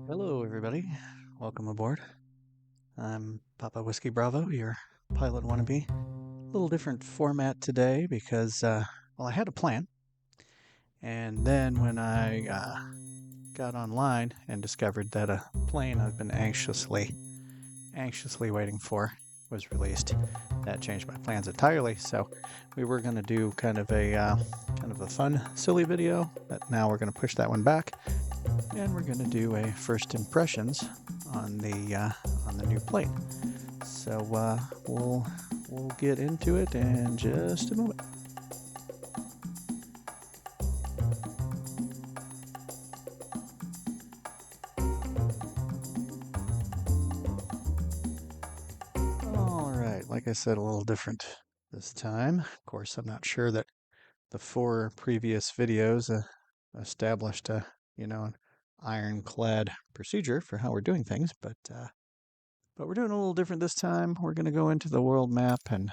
Hello, everybody. Welcome aboard. I'm Papa Whiskey Bravo, your pilot wannabe. A little different format today because, I had a plan. And then when I got online and discovered that a plane I've been anxiously waiting for was released, that changed my plans entirely. So we were going to do kind of a fun, silly video, but now we're going to push that one back. And we're going to do a first impressions on the new plane. So we'll get into it in just a moment. All right, like I said, a little different this time. Of course, I'm not sure that the 4 previous videos established an ironclad procedure for how we're doing things, but we're doing a little different this time. We're going to go into the world map and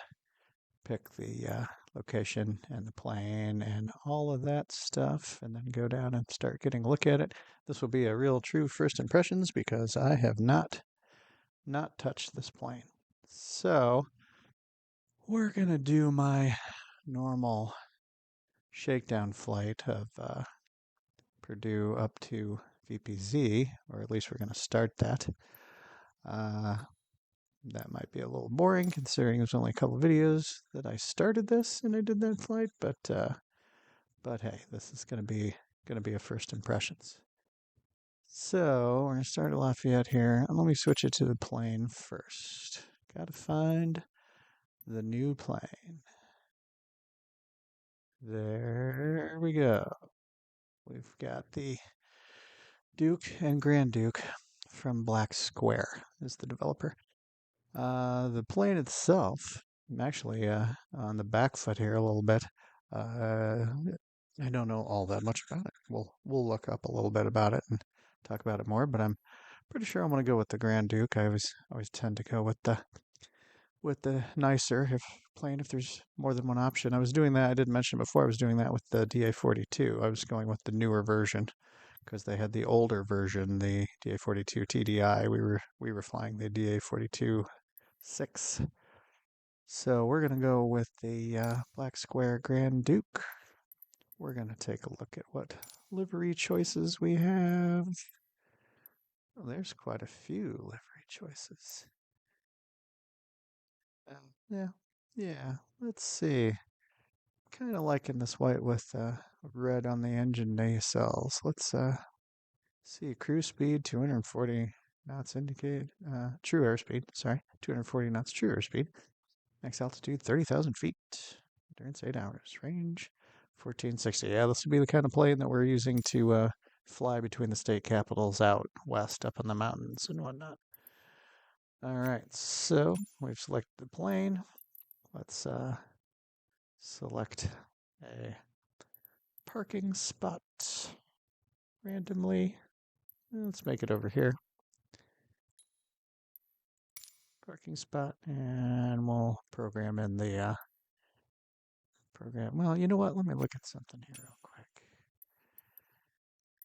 pick the location and the plane and all of that stuff, and then go down and start getting a look at it. This will be a real true first impressions because I have not touched this plane. So we're going to do my normal shakedown flight of Purdue up to VPZ, or at least we're going to start that. That might be a little boring considering there's only a couple videos that I started this and I did that flight, but hey, this is going to be a first impressions. So we're going to start at Lafayette here. And let me switch it to the plane first. Got to find the new plane. There we go. We've got the Duke and Grand Duke from Black Square is the developer. The plane itself, I'm actually on the back foot here a little bit. I don't know all that much about it. We'll look up a little bit about it and talk about it more, but I'm pretty sure I'm going to go with the Grand Duke. I always tend to go with the nicer plane if there's more than one option. I was doing that. I didn't mention before. I was doing that with the DA-42. I was going with the newer version because they had the older version, the DA-42 TDI. We were flying the DA-42 6. So we're going to go with the Black Square Grand Duke. We're going to take a look at what livery choices we have. Oh, there's quite a few livery choices. Yeah, let's see. Kind of liking this white with red on the engine nacelles. Let's see. Cruise speed 240 knots indicated. True airspeed, sorry. 240 knots true airspeed. Max altitude 30,000 feet. Endurance 8 hours. Range 1460. Yeah, this would be the kind of plane that we're using to fly between the state capitals out west up in the mountains and whatnot. All right, so we've selected the plane. Let's select a parking spot randomly. Let's make it over here. Parking spot, and we'll program in the program. Well, you know what? Let me look at something here real quick.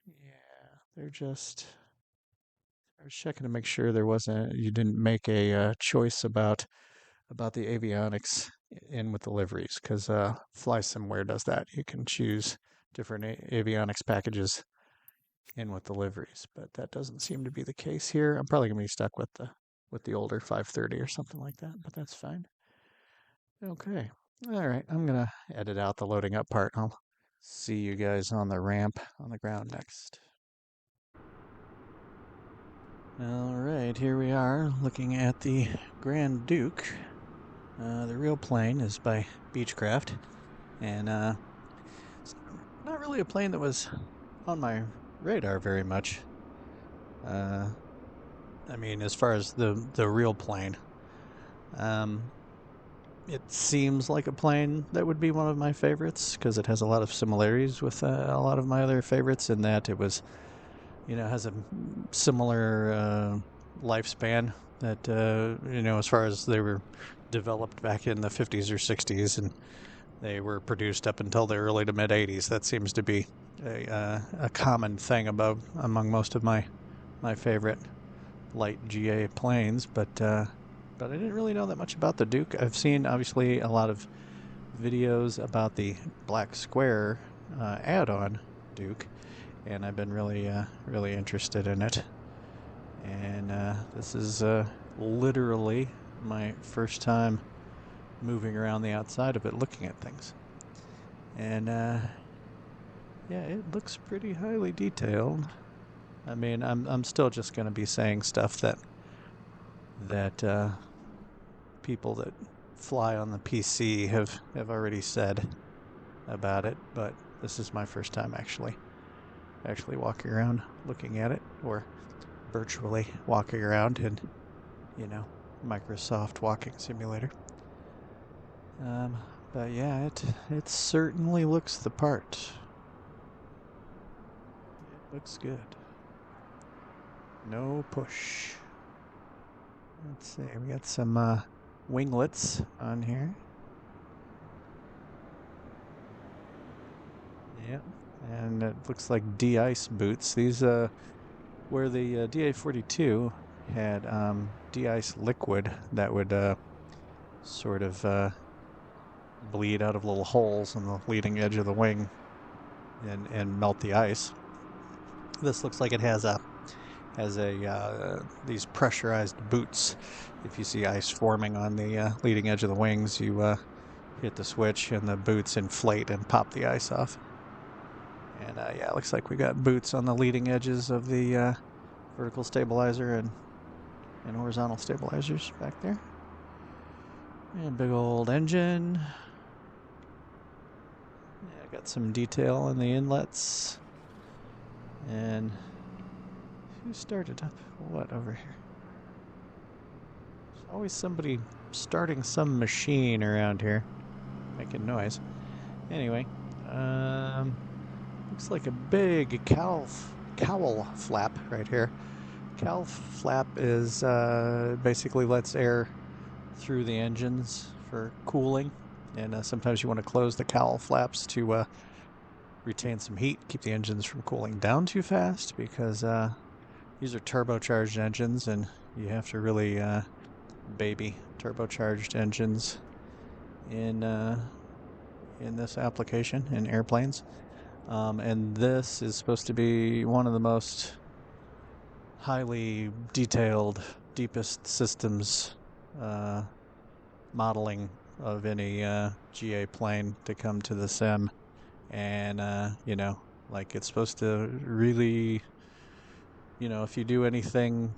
Yeah, they're just. I was checking to make sure you didn't make a choice about the avionics in with the liveries, because FlySimware does that. You can choose different avionics packages in with the liveries, but that doesn't seem to be the case here. I'm probably gonna be stuck with the older 530 or something like that, but that's fine. Okay. All right. I'm gonna edit out the loading up part. I'll see you guys on the ramp on the ground next. All right, here we are looking at the Grand Duke. The real plane is by Beechcraft, and it's not really a plane that was on my radar very much. I mean, as far as the real plane, it seems like a plane that would be one of my favorites because it has a lot of similarities with a lot of my other favorites in that it was, has a similar lifespan that, as far as they were developed back in the 50s or 60s and they were produced up until the early to mid 80s. That seems to be a common thing among most of my my favorite light GA planes, but I didn't really know that much about the Duke. I've seen obviously a lot of videos about the Black Square add-on Duke, and I've been really interested in it. And this is literally my first time moving around the outside of it, looking at things. And yeah, it looks pretty highly detailed. I mean, I'm still just going to be saying stuff that people that fly on the PC have already said about it, but this is my first time actually walking around looking at it, or virtually walking around in, Microsoft Walking Simulator. But yeah, it certainly looks the part. It looks good. No push. Let's see, we got some winglets on here. Yep, and it looks like de-ice boots. These, where the DA-42 had de-ice liquid that would sort of bleed out of little holes in the leading edge of the wing and melt the ice. This looks like it has these pressurized boots. If you see ice forming on the leading edge of the wings, you hit the switch and the boots inflate and pop the ice off. And yeah, it looks like we got boots on the leading edges of the vertical stabilizer and horizontal stabilizers back there. And big old engine. Yeah, got some detail in the inlets. And who started up what over here? There's always somebody starting some machine around here, making noise. Anyway, looks like a big cowl flap right here. Cowl flap is basically lets air through the engines for cooling, and sometimes you want to close the cowl flaps to retain some heat, keep the engines from cooling down too fast, because these are turbocharged engines, and you have to really baby turbocharged engines in this application in airplanes. And this is supposed to be one of the most highly detailed, deepest systems modeling of any GA plane to come to the sim. And, like it's supposed to really, if you do anything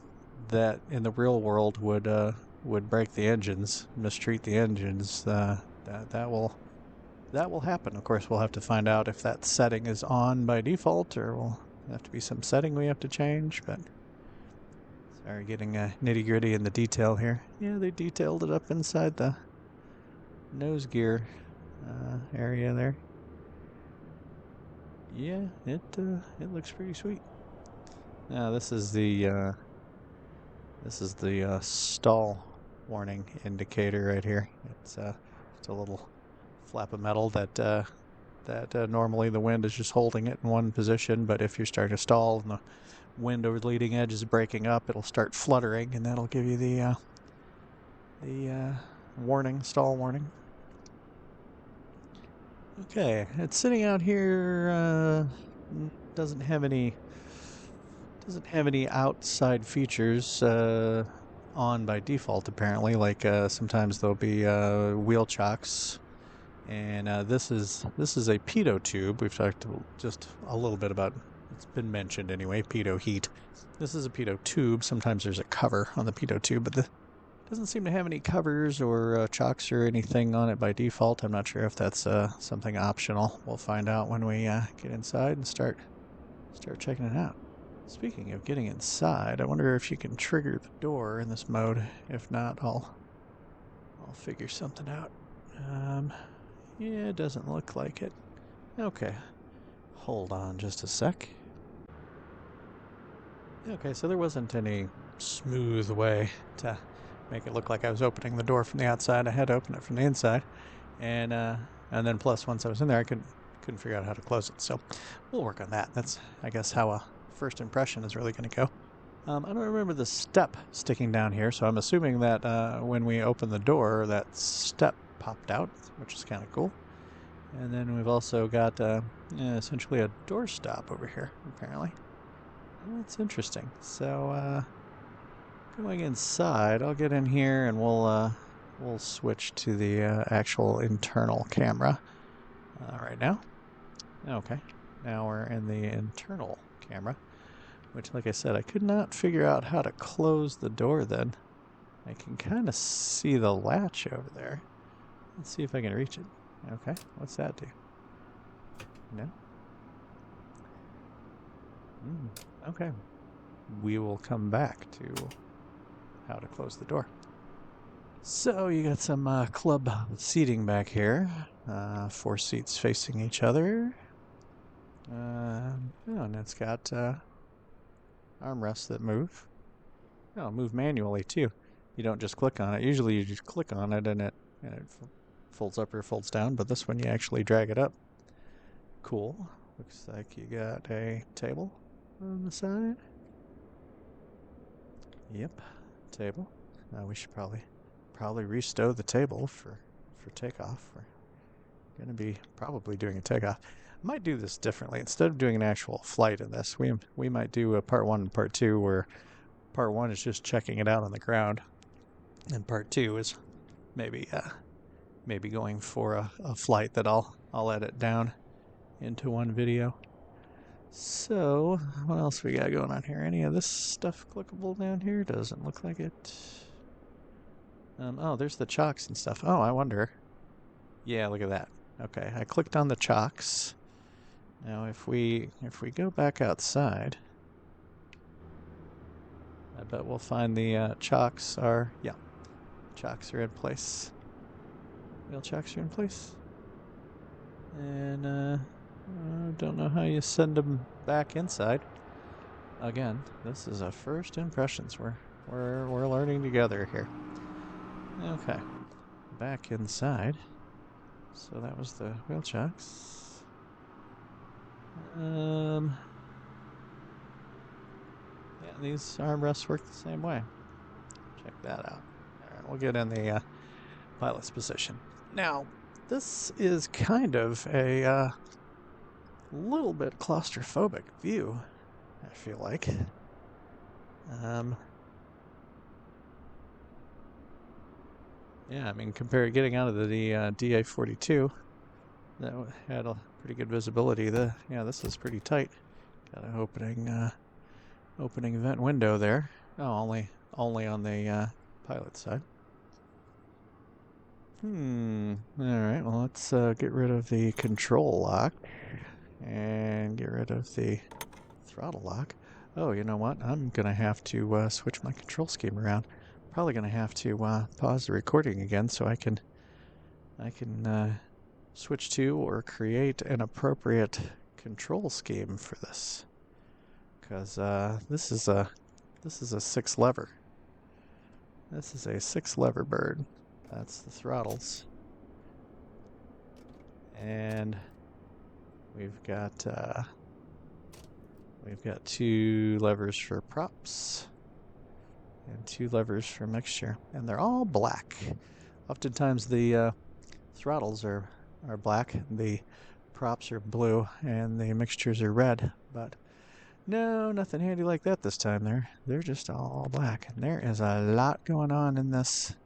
that in the real world would break the engines, mistreat the engines, that will happen. Of course, we'll have to find out if that setting is on by default, or will have to be some setting we have to change. But sorry, getting nitty gritty in the detail here. Yeah, they detailed it up inside the nose gear area there. Yeah, it looks pretty sweet. Now this is the stall warning indicator right here. It's a little flap of metal that normally the wind is just holding it in one position, but if you're starting to stall and the wind over the leading edge is breaking up, it'll start fluttering, and that'll give you the warning, stall warning. Okay, it's sitting out here. Doesn't have any outside features on by default, apparently. Like sometimes there'll be wheel chocks, and this is a pitot tube. We've talked just a little bit about. It's been mentioned anyway. Pitot heat. This is a pitot tube. Sometimes there's a cover on the pitot tube, but doesn't seem to have any covers or chocks or anything on it by default. I'm not sure if that's something optional. We'll find out when we get inside and start checking it out. Speaking of getting inside, I wonder if you can trigger the door in this mode. If not, I'll figure something out. Yeah, it doesn't look like it. Okay, hold on just a sec. Okay, so there wasn't any smooth way to make it look like I was opening the door from the outside. I had to open it from the inside, and then plus once I was in there, I couldn't figure out how to close it. So we'll work on that. That's, I guess, how a first impression is really going to go. I don't remember the step sticking down here, so I'm assuming that when we open the door, that step popped out, which is kind of cool. And then we've also got essentially a doorstop over here, apparently. That's interesting. So going inside, I'll get in here and we'll switch to the actual internal camera right now. Okay, now we're in the internal camera, which, like I said, I could not figure out how to close the door then. I can kind of see the latch over there. Let's see if I can reach it. Okay, what's that do? No? Okay. We will come back to how to close the door. So you got some club seating back here. 4 seats facing each other. And it's got armrests that move. Oh, move manually too. You don't just click on it. Usually you just click on it and it folds up or folds down, but this one you actually drag it up. Cool. Looks like you got a table on the side. Yep, table. We should probably restow the table for takeoff. We're gonna be probably doing a takeoff. I might do this differently. Instead of doing an actual flight in this, we might do a part 1 and part 2, where part 1 is just checking it out on the ground, and part 2 is maybe going for a flight that I'll edit down into one video. So what else we got going on here? Any of this stuff clickable down here? Doesn't look like it. Oh, there's the chocks and stuff. Oh, I wonder. Yeah, look at that. Okay, I clicked on the chocks. Now if we go back outside, I bet we'll find the chocks are, yeah, chocks are in place. Wheel chocks are in place. And I don't know how you send them back inside. Again, this is a first impressions. We're learning together here. Okay, back inside. So that was the wheel chocks. Yeah, these armrests work the same way. Check that out. All right, we'll get in the pilot's position. Now, this is kind of a little bit claustrophobic view, I feel like. Yeah, I mean, compared getting out of the DA-42, that had a pretty good visibility. This is pretty tight. Got an opening vent window there. Oh, only on the pilot side. All right. Well, let's get rid of the control lock and get rid of the throttle lock. Oh, you know what? I'm gonna have to switch my control scheme around. Probably gonna have to pause the recording again so I can switch to or create an appropriate control scheme for this, because this is a 6 lever. This is a 6 lever bird. That's the throttles, and we've got 2 levers for props and 2 levers for mixture, and they're all black. Oftentimes the throttles are black, the props are blue, and the mixtures are red, but no, nothing handy like that this time. They're just all black, and there is a lot going on in this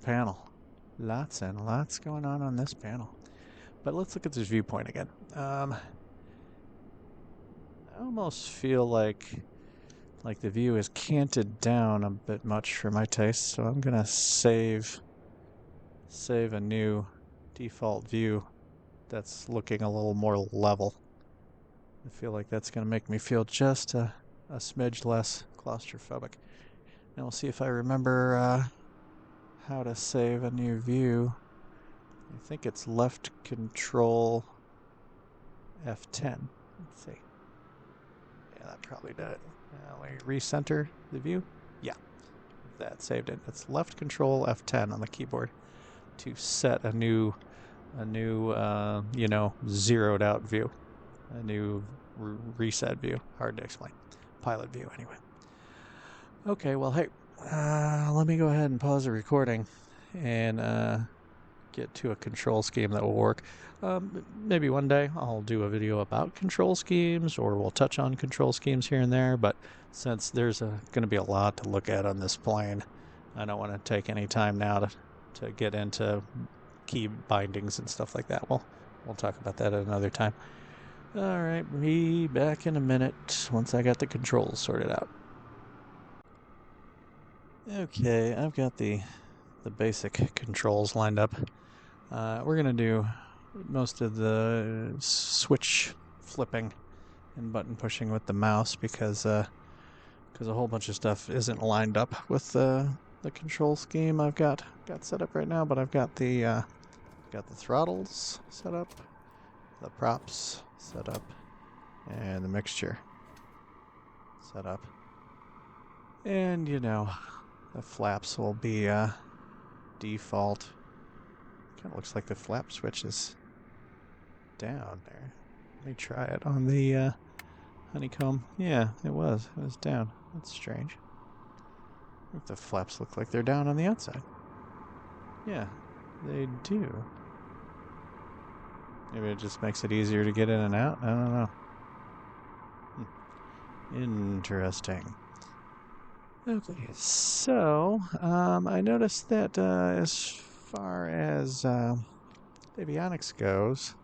panel. Lots and lots going on this panel. But let's look at this viewpoint again. I almost feel like the view is canted down a bit much for my taste, so I'm gonna save a new default view that's looking a little more level. I feel like that's gonna make me feel just a smidge less claustrophobic. Now we'll see if I remember how to save a new view. I think it's left control F10. Let's see. Yeah, that probably did it. Now we recenter the view. Yeah, that saved it. It's left control F10 on the keyboard to set a new zeroed out view, a new reset view. Hard to explain. pilot view anyway. Okay, well, hey, let me go ahead and pause the recording and get to a control scheme that will work. Maybe one day I'll do a video about control schemes, or we'll touch on control schemes here and there, but since there's going to be a lot to look at on this plane, I don't want to take any time now to get into key bindings and stuff like that. We'll talk about that at another time. All right, be back in a minute once I got the controls sorted out. Okay, I've got the basic controls lined up. We're going to do most of the switch flipping and button pushing with the mouse because a whole bunch of stuff isn't lined up with the control scheme I've got set up right now. But I've got the throttles set up, the props set up, and the mixture set up. And the flaps will be default. Kind of looks like the flap switch is down there. Let me try it on the honeycomb. Yeah, it was down. That's strange. The flaps look like they're down on the outside. Yeah, they do. Maybe it just makes it easier to get in and out. I don't know. Interesting. Okay, so I noticed that as far as avionics goes,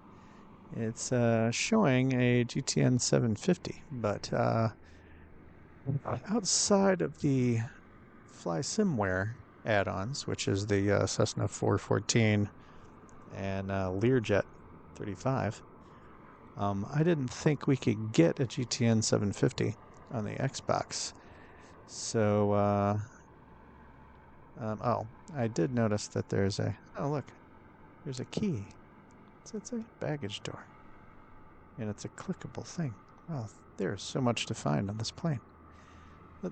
it's showing a GTN 750, but outside of the FlySimware add-ons, which is the Cessna 414 and Learjet 35, I didn't think we could get a GTN 750 on the Xbox. So, I did notice that there's a key. It's a baggage door. And it's a clickable thing. Wow, there's so much to find on this plane.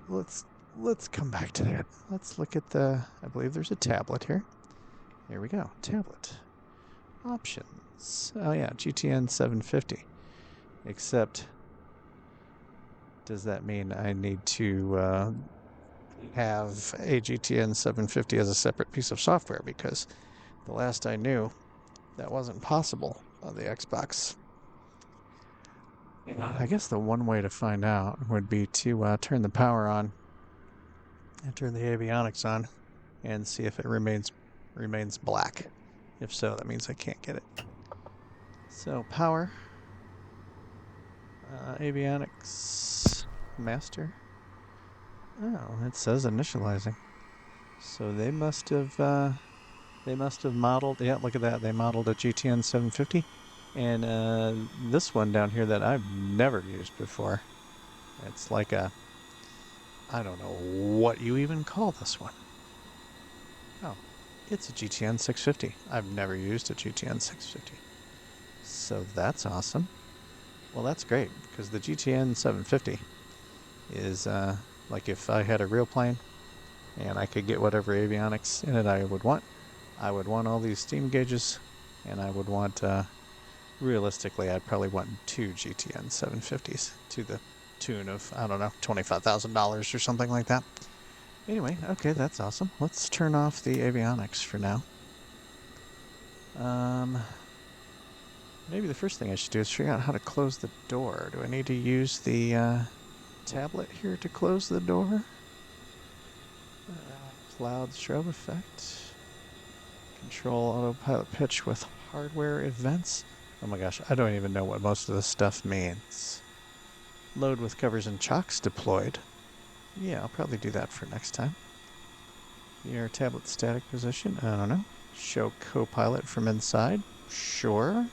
Let's come back to that. Let's look at I believe there's a tablet here. Here we go, tablet. Options. Oh yeah, GTN 750. Except, does that mean I need to have a GTN 750 as a separate piece of software? Because the last I knew, that wasn't possible on the Xbox. I guess the one way to find out would be to turn the power on and turn the avionics on and see if it remains black. If so, that means I can't get it. So power, avionics master. Oh, it says initializing. So they must have modeled. Yeah, look at that. They modeled a GTN 750, and this one down here that I've never used before. It's like I don't know what you even call this one. Oh, it's a GTN 650. I've never used a GTN 650. So that's awesome. Well, that's great, because the GTN 750 is like if I had a real plane and I could get whatever avionics in it I would want all these steam gauges, and I would want, realistically, I'd probably want 2 GTN 750s to the tune of, I don't know, $25,000 or something like that. Anyway, okay, that's awesome. Let's turn off the avionics for now. Maybe the first thing I should do is figure out how to close the door. Do I need to use the tablet here to close the door? Cloud strobe effect. Control autopilot pitch with hardware events. Oh my gosh, I don't even know what most of this stuff means. Load with covers and chocks deployed. Yeah, I'll probably do that for next time. VR tablet static position. I don't know. Show co-pilot from inside. Sure.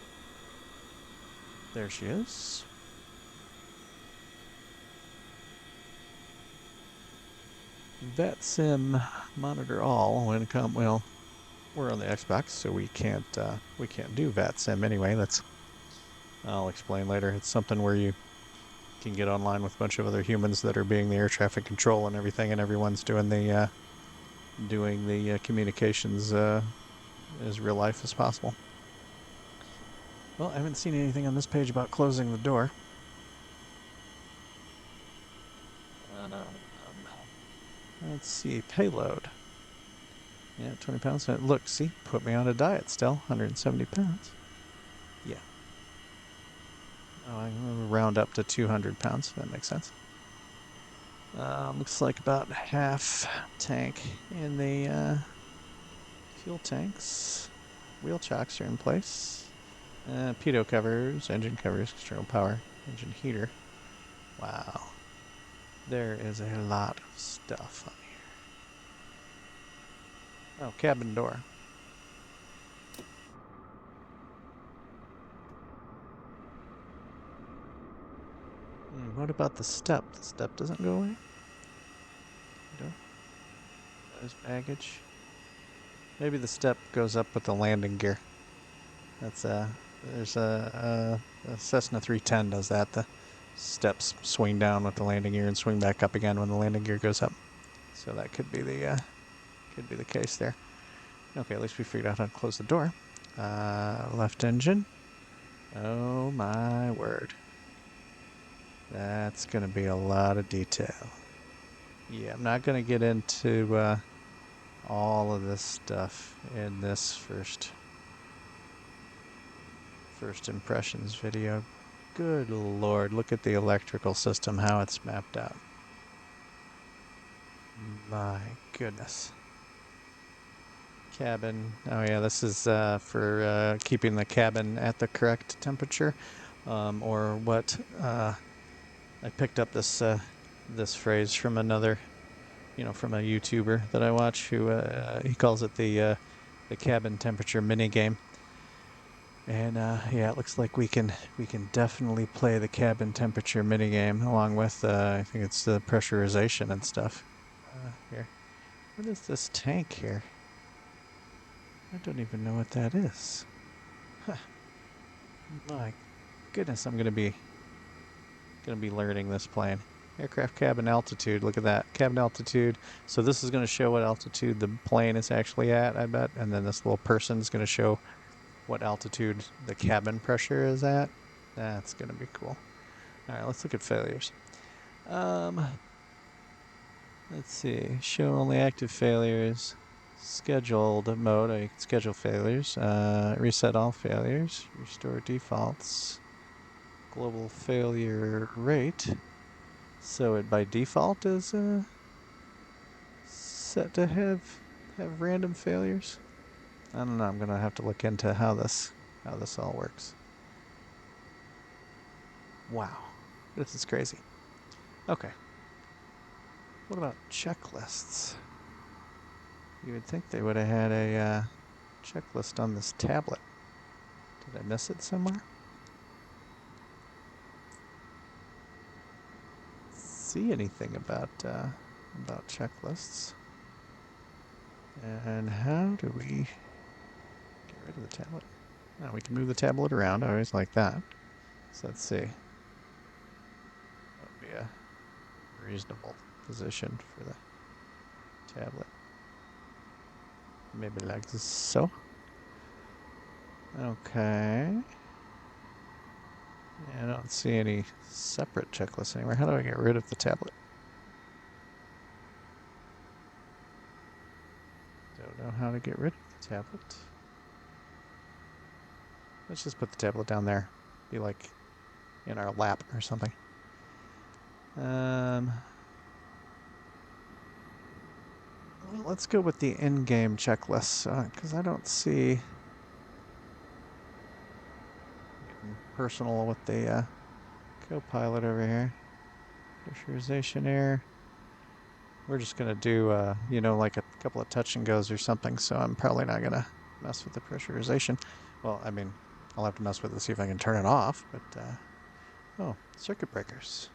There she is. VATSIM monitor all when it comes. Well, we're on the Xbox, so we can't do VATSIM anyway. I'll explain later. It's something where you can get online with a bunch of other humans that are being the air traffic control and everything, and everyone's doing the communications as real life as possible. Well, I haven't seen anything on this page about closing the door. Let's see, payload. Yeah, 20 pounds. Look, see, put me on a diet still, 170 pounds. Yeah. Oh, I'm going to round up to 200 pounds. That makes sense. Looks like about half tank in the fuel tanks. Wheel chocks are in place. Pitot covers, engine covers, external power, engine heater. Wow. There is a lot of stuff on here. Oh, cabin door. What about the step? The step doesn't go away? No? There's baggage. Maybe the step goes up with the landing gear. That's there's a Cessna 310 does that. The steps swing down with the landing gear and swing back up again when the landing gear goes up. So that could be the case there. Okay, at least we figured out how to close the door. Left engine. Oh my word. That's gonna be a lot of detail. Yeah, I'm not gonna get into all of this stuff in this first impressions video. Good lord, look at the electrical system, how it's mapped out. My goodness. Cabin. Oh yeah, this is for keeping the cabin at the correct temperature, or what? I picked up this phrase from another, from a YouTuber that I watch who he calls it the cabin temperature mini game. And yeah, it looks like we can definitely play the cabin temperature mini game along with I think it's the pressurization and stuff. Here, what is this tank here? I don't even know what that is. Huh. My goodness, I'm gonna be learning this plane. Aircraft cabin altitude. Look at that cabin altitude. So this is going to show what altitude the plane is actually at, I bet, and then this little person is going to show what altitude the cabin pressure is at. That's going to be cool. All right, let's look at failures. Let's see. Show only active failures. Scheduled mode. You can schedule failures. Reset all failures. Restore defaults. Global failure rate. So it by default is set to have random failures. I don't know. I'm gonna have to look into how this all works. Wow, this is crazy. Okay. What about checklists? You would think they would have had a checklist on this tablet. Did I miss it somewhere? See anything about checklists? And how do we get rid of the tablet? Oh, we can move the tablet around. I always like that. So let's see. That would be a reasonable position for the tablet. Maybe like so. Okay. Yeah, I don't see any separate checklists anywhere. How do I get rid of the tablet? Don't know how to get rid of the tablet. Let's just put the tablet down there. Be like in our lap or something. Let's go with the in-game checklist because I don't see personal with the co-pilot over here. Pressurization air. We're just gonna do like a couple of touch and goes or something. So I'm probably not gonna mess with the pressurization. Well, I mean, I'll have to mess with it to see if I can turn it off. But oh, circuit breakers.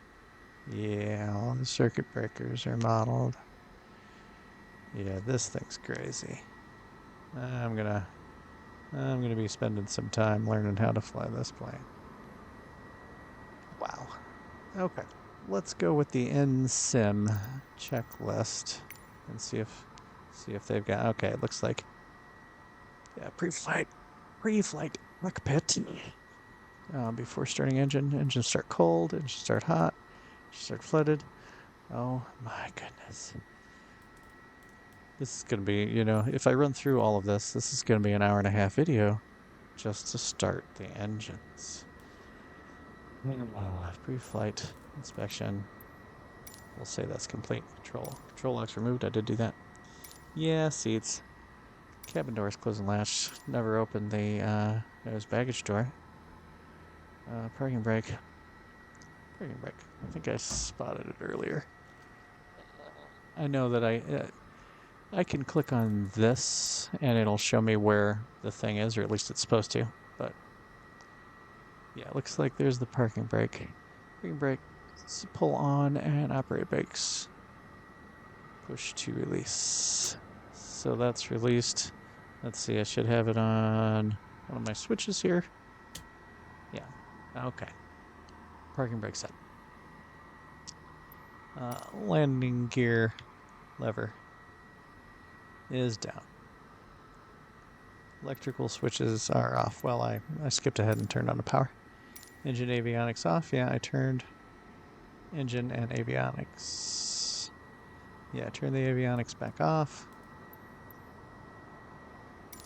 Yeah, all the circuit breakers are modeled. Yeah, this thing's crazy. I'm gonna be spending some time learning how to fly this plane. Wow. Okay, let's go with the in-sim checklist and see if they've got. Okay, it looks like pre-flight cockpit. Before starting engine start cold, engine start hot, start flooded. Oh my goodness. This is going to be, if I run through all of this is going to be an hour and a half video just to start the engines. Pre-flight inspection. We'll say that's complete. Control locks removed. I did do that. Yeah, seats. Cabin doors closed and latched. Never opened the nose baggage door. Parking brake. Parking brake. I think I spotted it earlier. I know that I can click on this and it'll show me where the thing is, or at least it's supposed to. But yeah, it looks like there's the parking brake. Parking brake. Let's pull on and operate brakes. Push to release. So that's released. Let's see, I should have it on one of my switches here. Yeah, okay. Parking brake set. Landing gear lever is down. Electrical switches are off. Well, I skipped ahead and turned on the power. Engine avionics off. Yeah, I turned engine and avionics. Yeah, turn the avionics back off.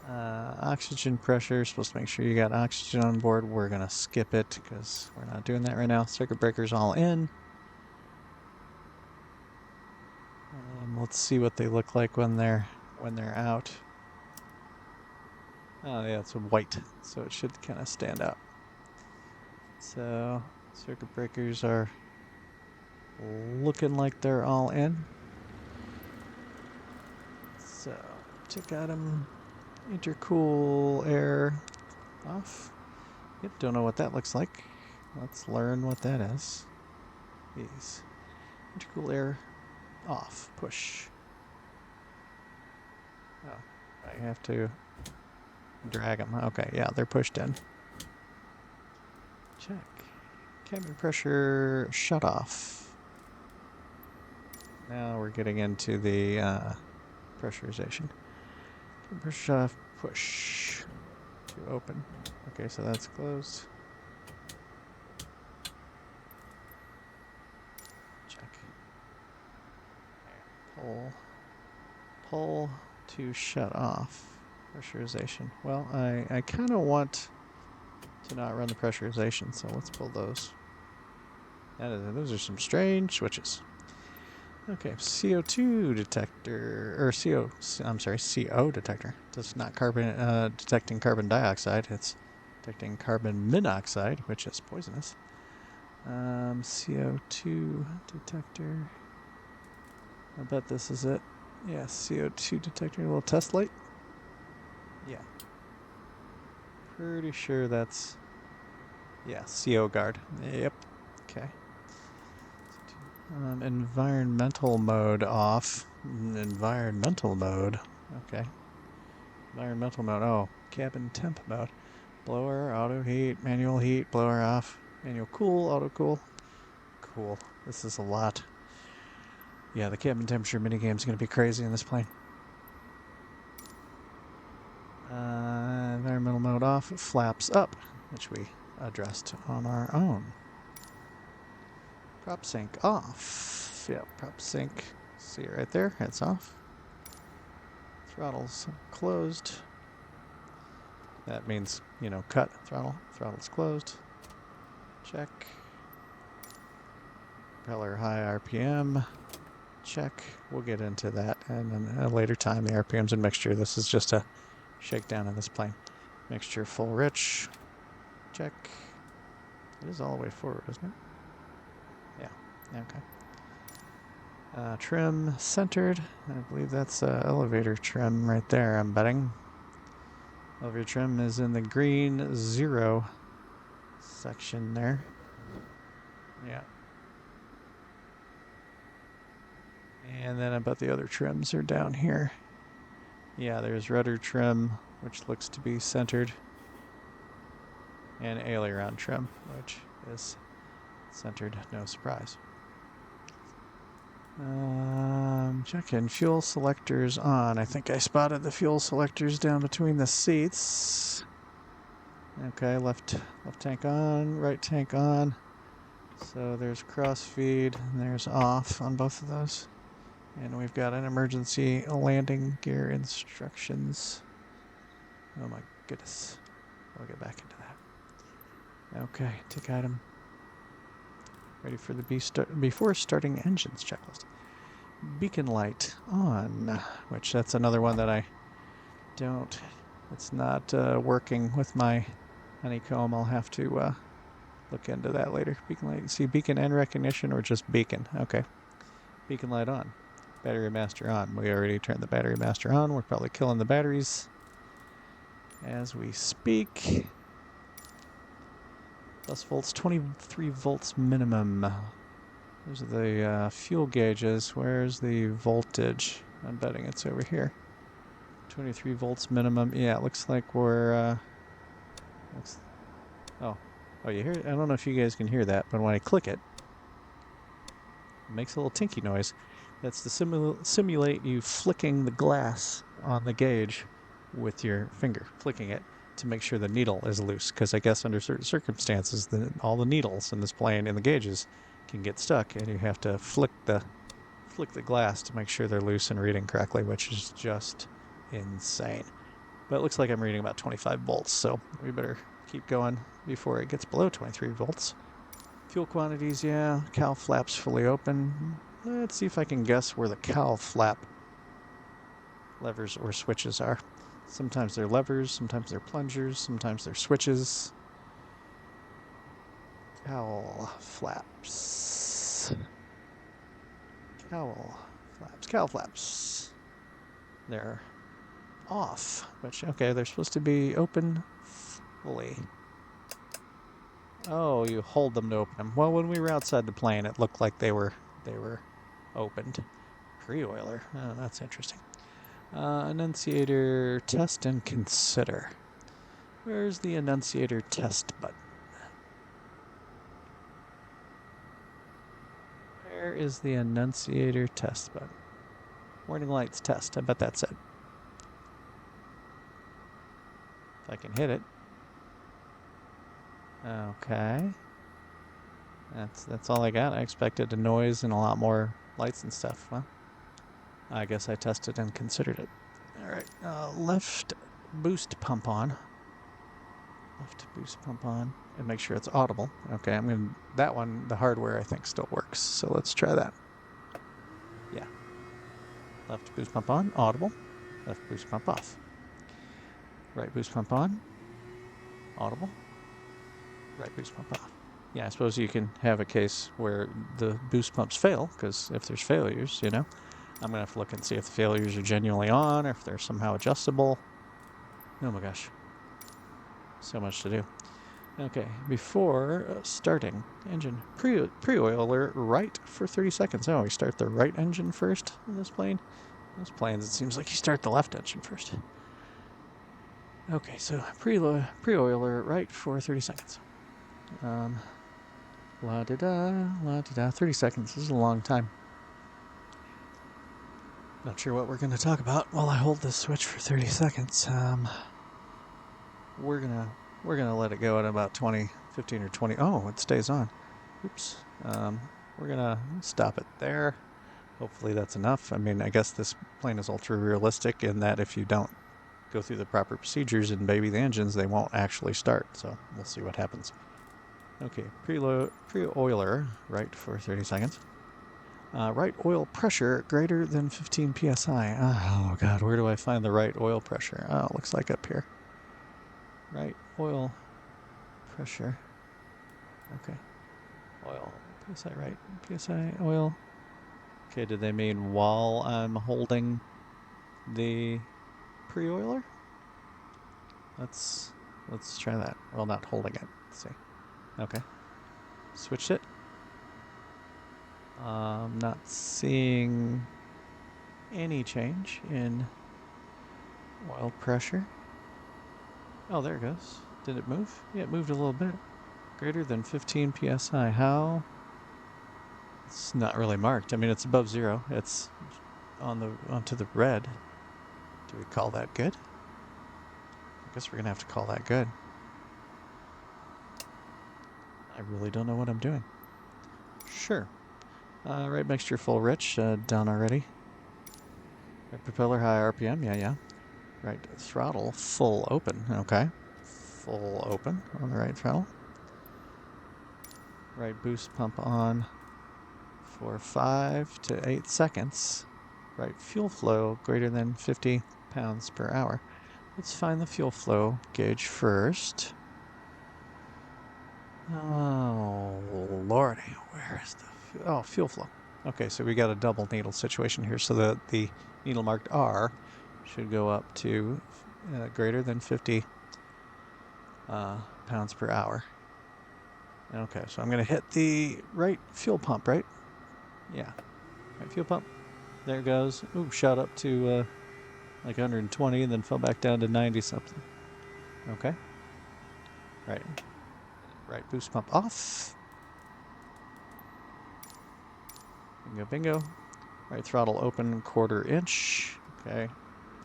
Oxygen pressure, supposed to make sure you got oxygen on board. We're going to skip it because we're not doing that right now. Circuit breakers all in. Let's see what they look like when they're out. Oh yeah, it's white, so it should kind of stand out. So circuit breakers are looking like they're all in. So tick item, intercool air off. Yep, don't know what that looks like. Let's learn what that is. These intercool air off, push. Oh, I have to drag them. Okay, yeah, they're pushed in. Check. Cabin pressure shut off. Now we're getting into the pressurization. Cabin pressure shut off, push to open. Okay, so that's closed. Check. Pull to shut off. Pressurization. Well, I kind of want to not run the pressurization, so let's pull those. Those are some strange switches. Okay, CO2 detector, or CO detector. That's not detecting carbon dioxide. It's detecting carbon monoxide, which is poisonous. CO2 detector. I bet this is it. Yeah, CO2 detector, a little test light. Yeah. Pretty sure that's, yeah, CO guard. Yep. Okay. Environmental mode off. Environmental mode. Okay. Environmental mode. Oh, cabin temp mode. Blower, auto heat, manual heat, blower off. Manual cool, auto cool. Cool. This is a lot. Yeah, the cabin temperature minigame is going to be crazy in this plane. Environmental mode off. Flaps up, which we addressed on our own. Prop sync off. Yeah, prop sync. See it right there. It's off. Throttle's closed. That means, cut throttle. Throttle's closed. Check. Propeller high RPM. Check. We'll get into that and in a later time. The RPMs and mixture. This is just a shakedown of this plane. Mixture full rich. Check. It is all the way forward, isn't it? Yeah. Okay. Trim centered. I believe that's elevator trim right there, I'm betting. Elevator trim is in the green 0 section there. Yeah. And then I bet the other trims are down here. Yeah, there's rudder trim, which looks to be centered. And aileron trim, which is centered, no surprise. Check-in fuel selectors on. I think I spotted the fuel selectors down between the seats. Okay, left tank on, right tank on. So there's crossfeed and there's off on both of those. And we've got an emergency landing gear instructions. Oh my goodness. We'll get back into that. Okay, tick item. Ready for the before starting engines checklist. Beacon light on, which that's another one that I don't, it's not working with my honeycomb. I'll have to look into that later. Beacon light, see beacon and recognition or just beacon? Okay. Beacon light on. Battery master on. We already turned the battery master on. We're probably killing the batteries as we speak. Plus volts, 23 volts minimum. Those are the fuel gauges. Where's the voltage? I'm betting it's over here. 23 volts minimum. Yeah, it looks like we're... Oh, you hear it? I don't know if you guys can hear that, but when I click it, it makes a little tinky noise. That's to simulate you flicking the glass on the gauge with your finger, flicking it to make sure the needle is loose. Because I guess under certain circumstances, all the needles in this plane in the gauges can get stuck, and you have to flick the glass to make sure they're loose and reading correctly, which is just insane. But it looks like I'm reading about 25 volts, so we better keep going before it gets below 23 volts. Fuel quantities, yeah. Cowl flaps fully open. Let's see if I can guess where the cowl flap levers or switches are. Sometimes they're levers, sometimes they're plungers, sometimes they're switches. Cowl flaps. Cowl flaps. They're off, which, okay, they're supposed to be open fully. Oh, you hold them to open them. Well, when we were outside the plane, it looked like they were opened. Pre-oiler. Oh, that's interesting. Annunciator test and consider. Where's the annunciator test button? Where is the annunciator test button? Warning lights test. I bet that's it. If I can hit it. Okay. That's all I got. I expected a noise and a lot more lights and stuff. Well, I guess I tested and considered it. All right. Left boost pump on. Left boost pump on. And make sure it's audible. Okay, I'm going to... That one, the hardware, I think, still works. So let's try that. Yeah. Left boost pump on. Audible. Left boost pump off. Right boost pump on. Audible. Right boost pump off. Yeah, I suppose you can have a case where the boost pumps fail, because if there's failures, I'm going to have to look and see if the failures are genuinely on, or if they're somehow adjustable. Oh my gosh. So much to do. Okay, before starting engine pre-oiler right for 30 seconds. Oh, we start the right engine first in this plane. Most planes, it seems like you start the left engine first. Okay, so pre-oiler right for 30 seconds. La-da-da, 30 seconds. This is a long time. Not sure what we're going to talk about while I hold this switch for 30 seconds. We're gonna let it go at about 15 or 20. Oh, it stays on. Oops. We're gonna stop it there. Hopefully that's enough. I mean, I guess this plane is ultra realistic in that if you don't go through the proper procedures and baby the engines, they won't actually start. So we'll see what happens. Okay, pre-oiler right for 30 seconds. Right oil pressure greater than 15 psi. Oh God, where do I find the right oil pressure? Oh, it looks like up here. Right oil pressure. Okay. Oil. PSI, right? PSI, oil. Okay, did they mean while I'm holding the pre-oiler? Let's try that. Well, not holding it. Let's see. Okay. Switched it. Not seeing any change in oil pressure. Oh, there it goes. Did it move? Yeah, it moved a little bit. Greater than 15 psi. How? It's not really marked. I mean, it's above 0. It's onto the red. Do we call that good? I guess we're gonna have to call that good. I really don't know what I'm doing. Sure. Right mixture full rich, done already. Right propeller high RPM, yeah. Right throttle full open, okay. Full open on the right throttle. Right boost pump on for 5 to 8 seconds. Right fuel flow greater than 50 pounds per hour. Let's find the fuel flow gauge first. Oh, lordy, where is the fuel flow? Okay, so we got a double needle situation here. So the needle marked R should go up to greater than 50 pounds per hour. Okay, so I'm going to hit the right fuel pump, right? Yeah, right fuel pump. There it goes. Ooh, shot up to like 120 and then fell back down to 90 something. Okay. Right boost pump off. Bingo. Right throttle open 1/4 inch. Okay.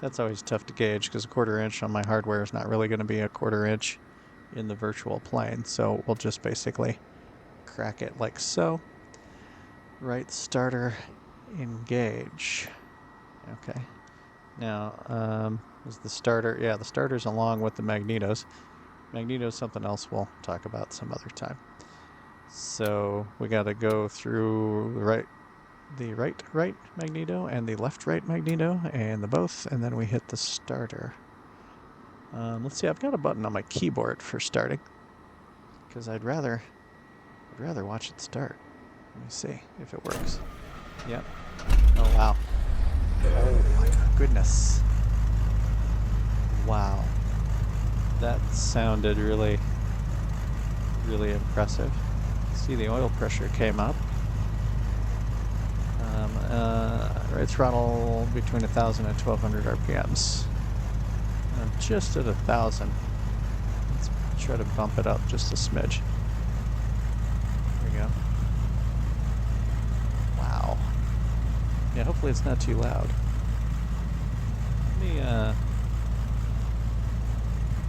That's always tough to gauge because a 1/4 inch on my hardware is not really going to be a 1/4 inch in the virtual plane. So we'll just basically crack it like so. Right starter engage. Okay. Now, is the starter? Yeah, the starter's along with the magnetos. Magnetos something else we'll talk about some other time. So we got to go through the right magneto and the left right magneto and the both, and then we hit the starter. Let's see, I've got a button on my keyboard for starting because I'd rather watch it start. Let me see if it works. Yep. Oh wow. Oh my goodness. Wow. That sounded really impressive. See, the oil pressure came up. Right throttle between 1,000 and 1,200 RPMs. I'm just at 1,000. Let's try to bump it up just a smidge. There we go. Wow. Yeah, hopefully it's not too loud. Let me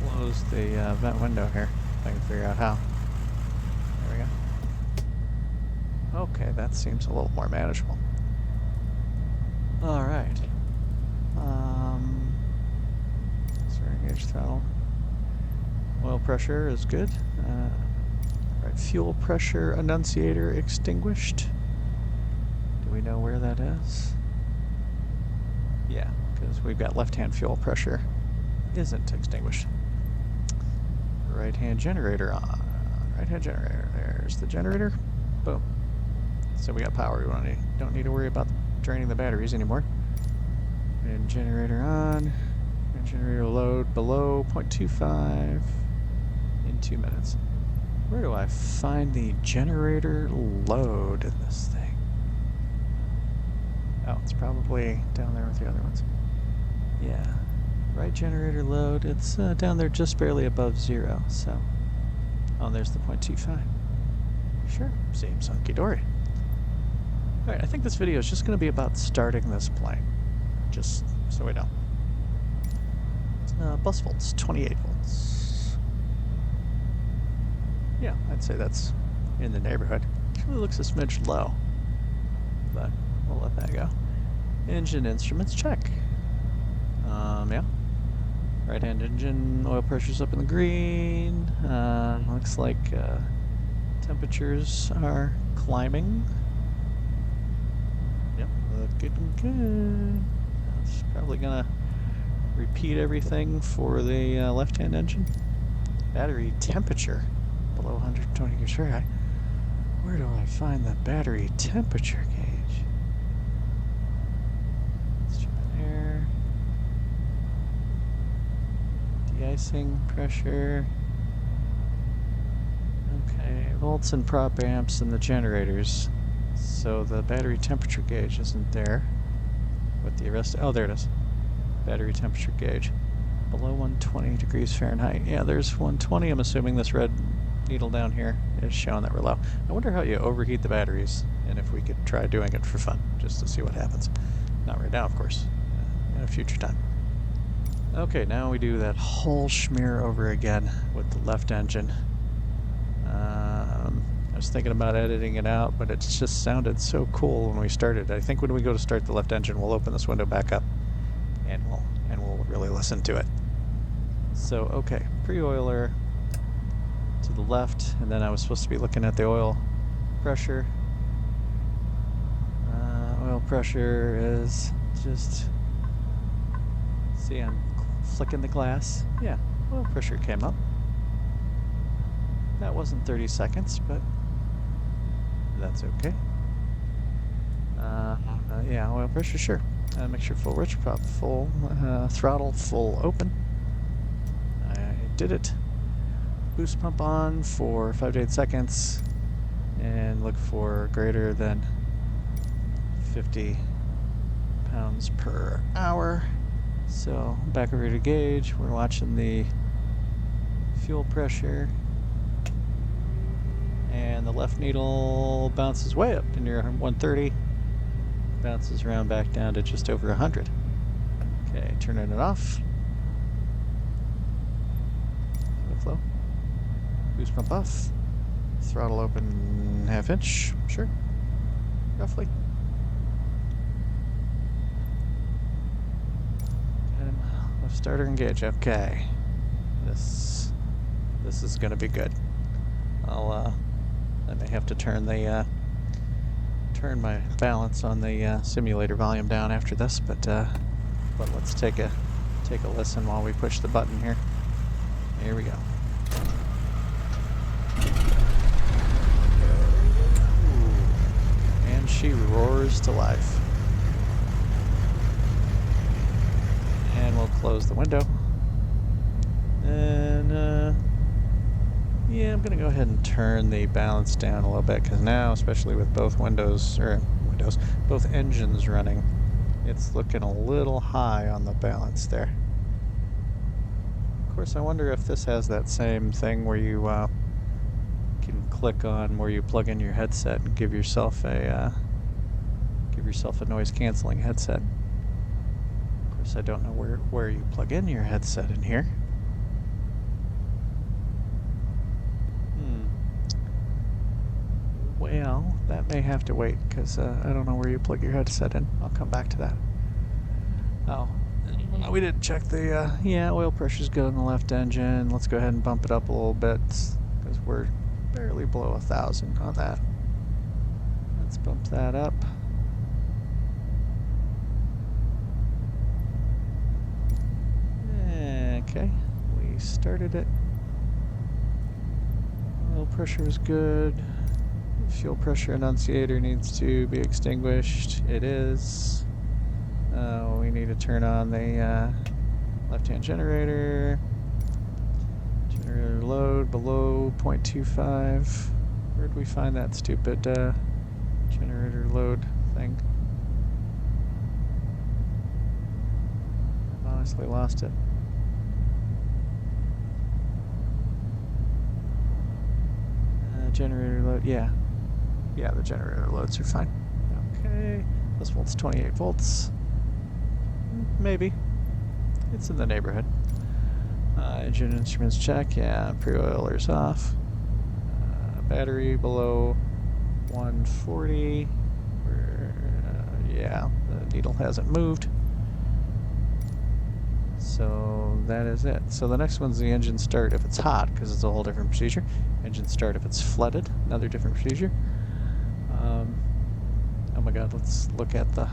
close the vent window here, if I can figure out how. There we go. Okay, that seems a little more manageable. All right. Sorry, gauge throttle. Oil pressure is good. Right, fuel pressure annunciator extinguished. Do we know where that is? Yeah, because we've got left-hand fuel pressure isn't extinguished. Right-hand generator on. Right-hand generator. There's the generator. Boom. So we got power. We don't need to worry about draining the batteries anymore. And generator on. And generator load below 0.25 in 2 minutes. Where do I find the generator load in this thing? Oh, it's probably down there with the other ones. Yeah. Right generator load. It's down there just barely above 0. So, oh, there's the 0.25. Sure. Seems hunky-dory. Alright, I think this video is just going to be about starting this plane. Just so we know. Bus volts, 28 volts. Yeah, I'd say that's in the neighborhood. Actually looks a smidge low, but we'll let that go. Engine instruments, check. Yeah. Right-hand engine, oil pressure's up in the green. Looks like temperatures are climbing. Yep, looking good. It's probably gonna repeat everything for the left-hand engine. Battery temperature below 120 degrees Fahrenheit. Where do I find the battery temperature gauge? Instrument air. De-icing pressure. Okay, volts and prop amps and the generators. So the battery temperature gauge isn't there. With the rest, oh, there it is. Battery temperature gauge. Below 120 degrees Fahrenheit. Yeah, there's 120. I'm assuming this red needle down here is showing that we're low. I wonder how you overheat the batteries, and if we could try doing it for fun, just to see what happens. Not right now, of course. In a future time. Okay, now we do that whole schmear over again with the left engine. was thinking about editing it out, but it just sounded so cool when we started. I think when we go to start the left engine, we'll open this window back up, and we'll really listen to it. So okay, pre-oiler to the left, and then I was supposed to be looking at the oil pressure. Oil pressure is just, see, I'm flicking the glass. Yeah, oil pressure came up. That wasn't 30 seconds, but that's okay. Yeah, oil pressure, sure. Make sure full rich prop, full throttle, full open. I did it. Boost pump on for 5 to 8 seconds, and look for greater than 50 pounds per hour. So back over to gauge, we're watching the fuel pressure, and the left needle bounces way up to near 130, bounces around back down to just over 100. Okay, turning it off. Flow. Boost pump off. Throttle open 1/2 inch, sure, roughly. Left starter engage. Okay, this is gonna be good. I may have to turn my balance on the simulator volume down after this, but let's take a listen while we push the button here. Here we go. Ooh. And she roars to life. And we'll close the window. And yeah, I'm gonna go ahead and turn the balance down a little bit, because now, especially with both both engines running, it's looking a little high on the balance there. Of course, I wonder if this has that same thing where you can click on where you plug in your headset and give yourself a noise canceling headset. Of course, I don't know where you plug in your headset in here. Well, that may have to wait, because I don't know where you plug your headset in. I'll come back to that. Oh, we didn't check the, yeah, oil pressure's good on the left engine. Let's go ahead and bump it up a little bit, because we're barely below 1,000 on that. Let's bump that up. Okay, we started it. Oil pressure is good. Fuel pressure annunciator needs to be extinguished. It is. We need to turn on the left-hand generator. Generator load below 0.25. Where'd we find that stupid generator load thing? I've honestly lost it. Generator load, yeah. Yeah, the generator loads are fine. Okay, this volt's 28 volts. Maybe. It's in the neighborhood. Engine instruments check, yeah, pre-oiler's off. Battery below 140. Yeah, the needle hasn't moved. So that is it. So the next one's the engine start if it's hot, because it's a whole different procedure. Engine start if it's flooded, another different procedure. Oh my god, let's look at the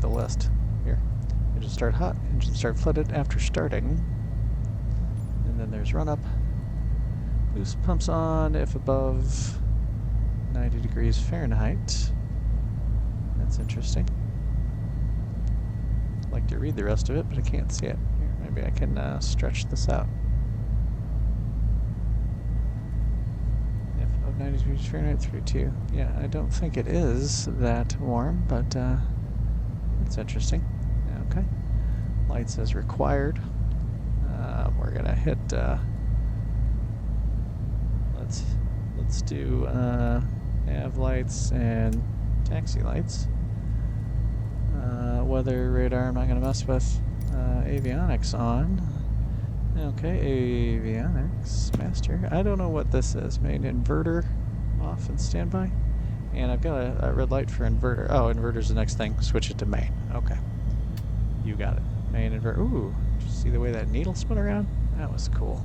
list here. Engine start hot, engine start flooded after starting. And then there's run up. Boost pumps on if above 90 degrees Fahrenheit. That's interesting. I'd like to read the rest of it, but I can't see it. Here, maybe I can stretch this out. If above 90 degrees Fahrenheit, 32. Yeah, I don't think it is that warm, but it's interesting. Okay. Lights as required. We're gonna hit. Let's do nav lights and taxi lights. Weather radar I'm not gonna mess with. Avionics on. Okay, avionics master. I don't know what this is. Main inverter off and standby. And I've got a red light for inverter. Oh, inverter's the next thing. Switch it to main. Okay. You got it. Main inverter. Ooh, did you see the way that needle spun around? That was cool.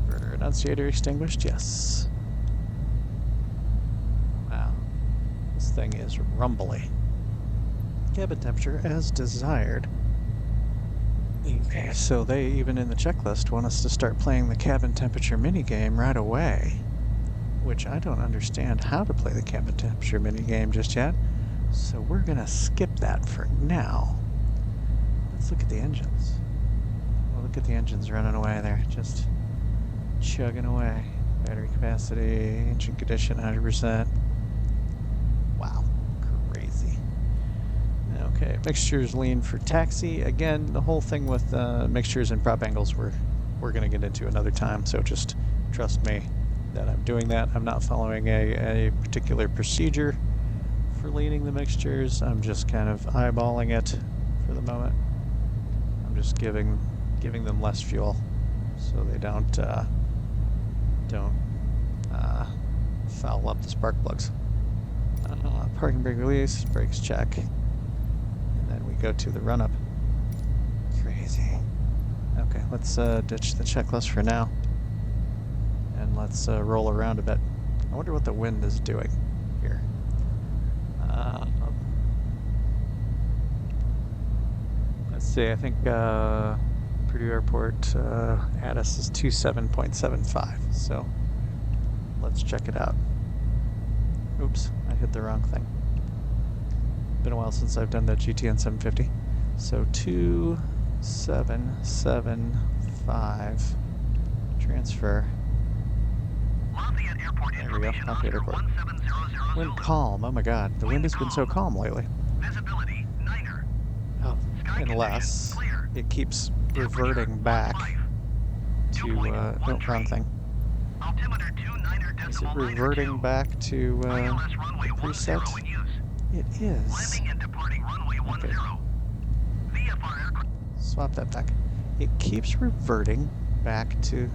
Inverter annunciator extinguished. Yes. Wow. This thing is rumbly. Cabin temperature as desired. Okay, so they, even in the checklist, want us to start playing the cabin temperature minigame right away. Which I don't understand how to play the cabin temperature minigame just yet. So we're gonna skip that for now. Let's look at the engines. Well, look at the engines running away there, just chugging away. Battery capacity, engine condition 100%. Wow, crazy. Okay, mixtures lean for taxi. Again, the whole thing with mixtures and prop angles we're gonna get into another time, so just trust me that I'm doing that. I'm not following a particular procedure for leaning the mixtures. I'm just kind of eyeballing it for the moment. I'm just giving them less fuel so they don't foul up the spark plugs. Parking brake release, brakes check, and then we go to the run-up. Crazy. Okay, let's ditch the checklist for now. And let's roll around a bit. I wonder what the wind is doing here. Let's see, I think Purdue Airport ATIS is 27.75, so let's check it out. Oops, I hit the wrong thing. Been a while since I've done that GTN 750. So 2775 transfer. There we go, Lafayette Airport. Wind calm, oh my god, the wind has been so calm lately. Visibility, niner. Oh, unless it keeps reverting back to, oh, wrong thing. Altimeter 29er Is it decimal reverting back to, ILS runway preset? 10 in use. It is. Landing and departing runway 10. Okay. VFR aircraft. Swap that back. It keeps reverting back to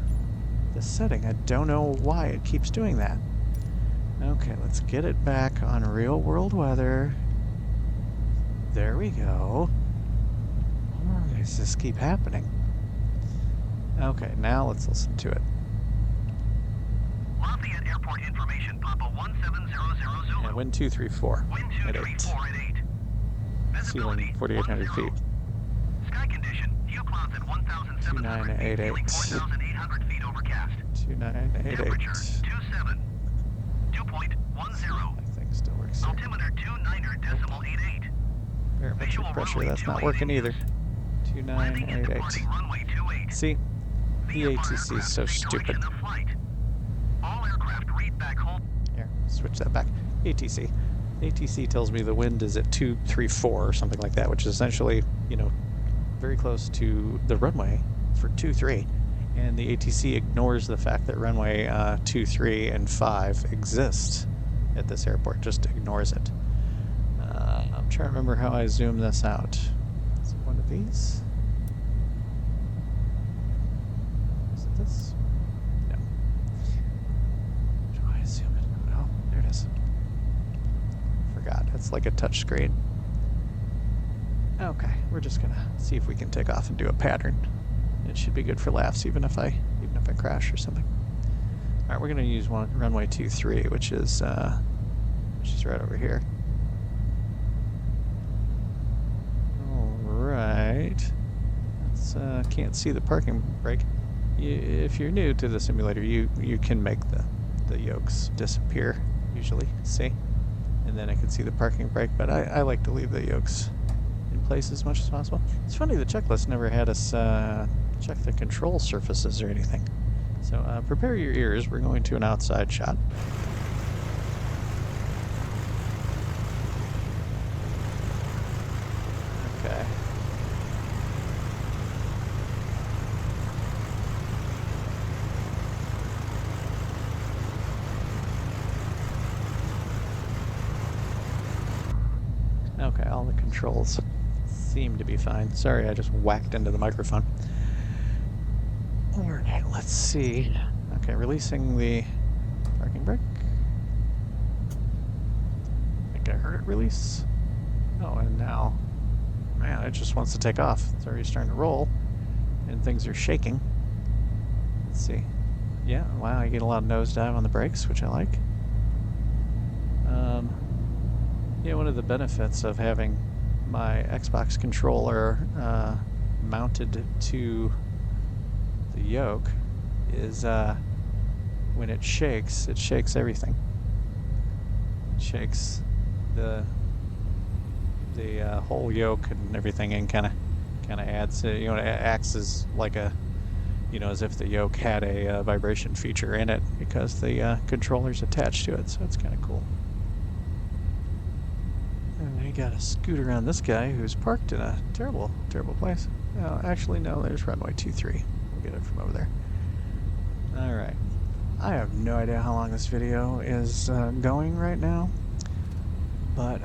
the setting. I don't know why it keeps doing that. Okay, let's get it back on real world weather. There we go. Why does this keep happening? Okay, now let's listen to it. Lafayette Airport information, Papa 1700 Zulu. Yeah, wind 234 Wind at 8. 234 at 8. Ceiling Visibility 4,800 feet. Sky condition, few clouds at 1,700 feet, 2988. 4,800 feet overcast. 2988. Temperature 27. 2.10. My thing still works here. Altimeter 29er decimal 88. Barometric pressure, that's not working either. Landing and 2988. departing runway 28. See, the VFR ATC is aircraft so take stupid. direction of flight. All aircraft read back home. Here, switch that back. ATC. ATC tells me the wind is at 234 or something like that, which is essentially, you know, very close to the runway for 23. And the ATC ignores the fact that runway 23 and 5 exist at this airport, just ignores it. I'm trying to remember how I zoom this out. Is it one of these? Is it this? No. Do I zoom it? Oh, there it is. Forgot. It's like a touch screen. Okay, we're just gonna see if we can take off and do a pattern. It should be good for laughs, even if I crash or something. All right, we're gonna use runway 23, which is right over here. All right. Let's can't see the parking brake. If you're new to the simulator, you can make the yokes disappear usually. See, and then I can see the parking brake. But I like to leave the yokes in place as much as possible. It's funny, the checklist never had us check the control surfaces or anything. So prepare your ears. We're going to an outside shot. Okay. Okay, all the controls seem to be fine. Sorry, I just whacked into the microphone. All right, let's see. Okay, releasing the parking brake. I think I heard it release. Oh, and now, man, it just wants to take off. It's already starting to roll, and things are shaking. Let's see. Yeah, wow, I get a lot of nosedive on the brakes, which I like. Yeah, one of the benefits of having my Xbox controller mounted to the yoke is when it shakes everything. It shakes the whole yoke and everything, and kind of adds, it acts as like a, as if the yoke had a vibration feature in it because the controller's attached to it. So it's kind of cool. And we got a scooter on this guy who's parked in a terrible, terrible place. Oh, actually, no, there's Runway 23. We'll get it from over there. All right. I have no idea how long this video is going right now, but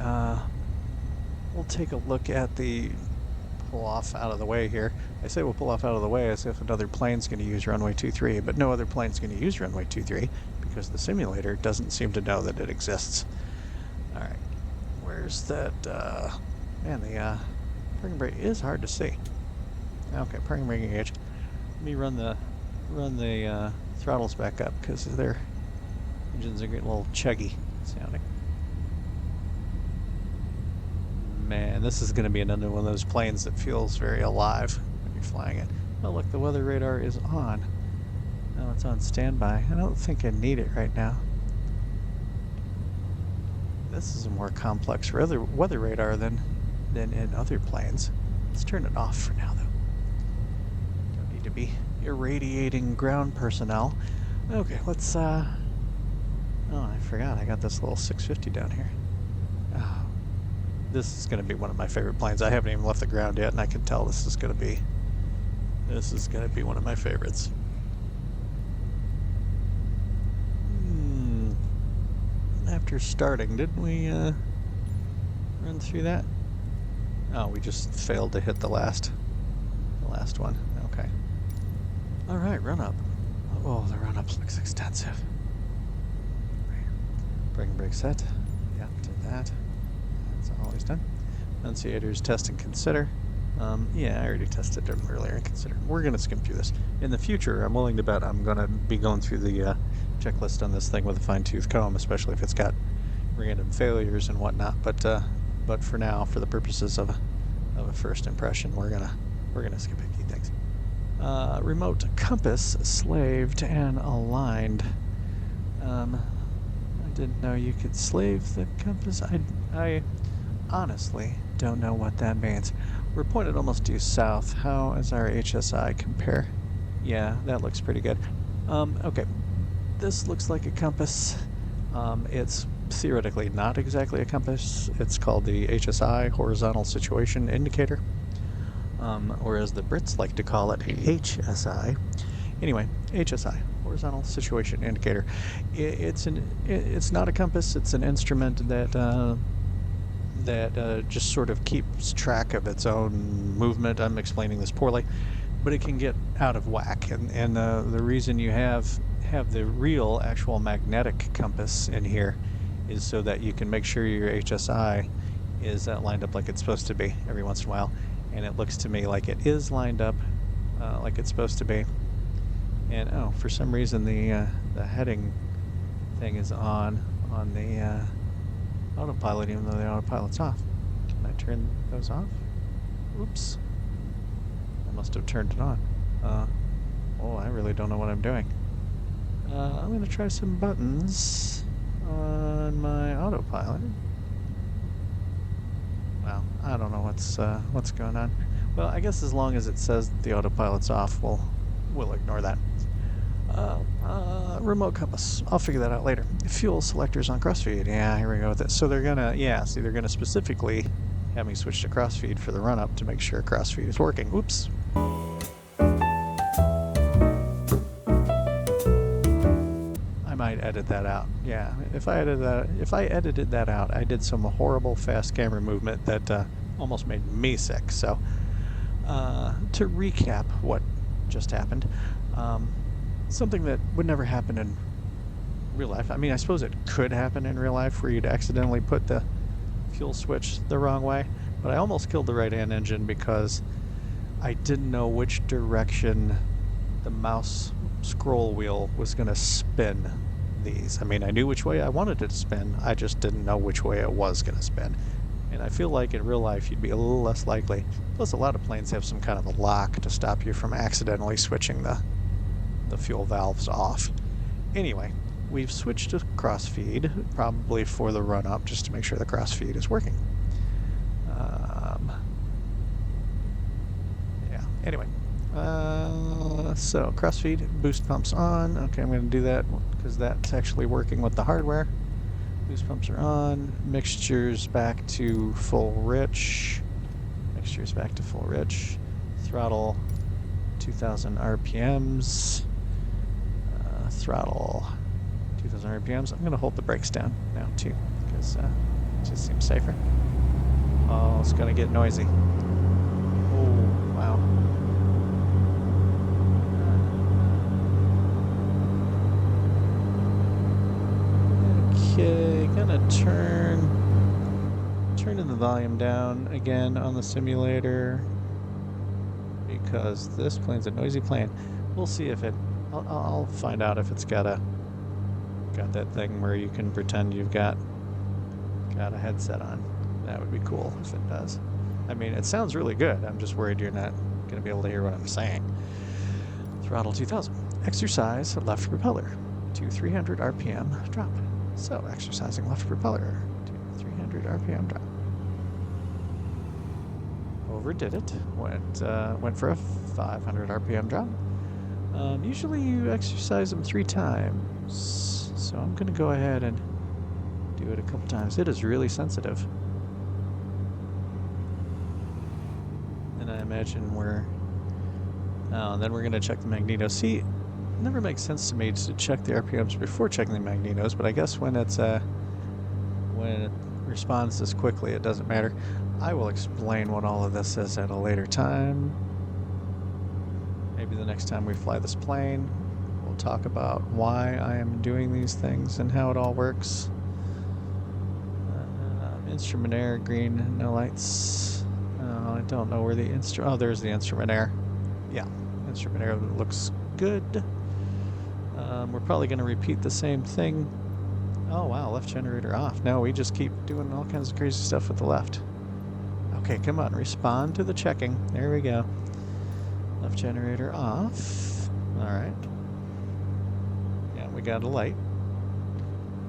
we'll take a look at the pull off out of the way here. I say we'll pull off out of the way as if another plane's going to use Runway 23, but no other plane's going to use Runway 23 because the simulator doesn't seem to know that it exists. All right. Where's that, man, the parking brake is hard to see. Okay, parking brake engaged. Let me run the throttles back up because their engines are getting a little chuggy sounding. Man, this is going to be another one of those planes that feels very alive when you're flying it. Oh, look, the weather radar is on. No, it's on standby. I don't think I need it right now. This is a more complex weather radar than in other planes. Let's turn it off for now, though. Don't need to be irradiating ground personnel. Okay, let's, oh, I forgot. I got this little 650 down here. Oh, this is going to be one of my favorite planes. I haven't even left the ground yet, and I can tell this is going to be one of my favorites. After starting, didn't we run through that? Oh, we just failed to hit the last one. Okay. All right, run up. Oh, the run up looks extensive. Braking brake set. Yeah, did that. That's always done. Enunciators, test and consider. Yeah, I already tested them earlier and consider. We're going to skim through this. In the future, I'm willing to bet I'm going to be going through the checklist on this thing with a fine-tooth comb, especially if it's got random failures and whatnot. But for now, for the purposes of a first impression, we're gonna skip a few things. Remote compass slaved and aligned. I didn't know you could slave the compass. I honestly don't know what that means. We're pointed almost due south. How does our HSI compare? Yeah, that looks pretty good. Okay, this looks like a compass. It's theoretically not exactly a compass. It's called the HSI, Horizontal Situation Indicator, or as the Brits like to call it, HSI. Anyway, HSI, Horizontal Situation Indicator. It's not a compass. It's an instrument that just sort of keeps track of its own movement. I'm explaining this poorly, but it can get out of whack, and the reason you have the real actual magnetic compass in here is so that you can make sure your HSI is lined up like it's supposed to be every once in a while, and it looks to me like it is lined up like it's supposed to be. And oh, for some reason the heading thing is on the autopilot, even though the autopilot's off. Can I turn those off? Oops. I must have turned it on. Oh, I really don't know what I'm doing. I'm going to try some buttons on my autopilot. Well, I don't know what's going on. Well, I guess as long as it says that the autopilot's off, we'll ignore that. Remote compass. I'll figure that out later. Fuel selectors on crossfeed. Yeah, here we go with it. So they're gonna specifically have me switch to crossfeed for the run up to make sure crossfeed is working. Oops. I might edit that out. Yeah, if I edited that out, I did some horrible fast camera movement that almost made me sick. So to recap what just happened, something that would never happen in real life. I mean, I suppose it could happen in real life where you'd accidentally put the fuel switch the wrong way, but I almost killed the right-hand engine because I didn't know which direction the mouse scroll wheel was going to spin these. I mean, I knew which way I wanted it to spin, I just didn't know which way it was going to spin. And I feel like in real life you'd be a little less likely. Plus, a lot of planes have some kind of a lock to stop you from accidentally switching the fuel valves off. Anyway, we've switched to crossfeed, probably for the run up, just to make sure the crossfeed is working. Yeah, anyway. So crossfeed, boost pumps on. Okay, I'm going to do that because that's actually working with the hardware. Boost pumps are on. Mixtures back to full rich. Mixtures back to full rich. Throttle 2000 RPMs. Throttle 2000 RPMs. I'm going to hold the brakes down now too because it just seems safer. Oh, it's going to get noisy. Oh, wow. Okay, gonna turning the volume down again on the simulator because this plane's a noisy plane. We'll see if it. I'll find out if it's got that thing where you can pretend you've got a headset on. That would be cool if it does. I mean, it sounds really good. I'm just worried you're not gonna be able to hear what I'm saying. Throttle 2000. Exercise left propeller to 300 RPM drop. So exercising left propeller to 300 RPM drop. Overdid it. Went for a 500 RPM drop. Usually you exercise them 3 times, so I'm gonna go ahead and do it a couple times. It is really sensitive, and I imagine then we're gonna check the magneto. See, it never makes sense to me to check the RPMs before checking the magnetos, but I guess when it responds this quickly, it doesn't matter. I will explain what all of this is at a later time. Maybe the next time we fly this plane, we'll talk about why I am doing these things and how it all works. Instrument air, green, no lights. I don't know where the oh, there's the instrument air. Yeah, instrument air looks good. We're probably going to repeat the same thing. Oh wow, left generator off. No, we just keep doing all kinds of crazy stuff with the left. Okay, come on, respond to the checking. There we go. Left generator off. All right. Yeah, we got a light.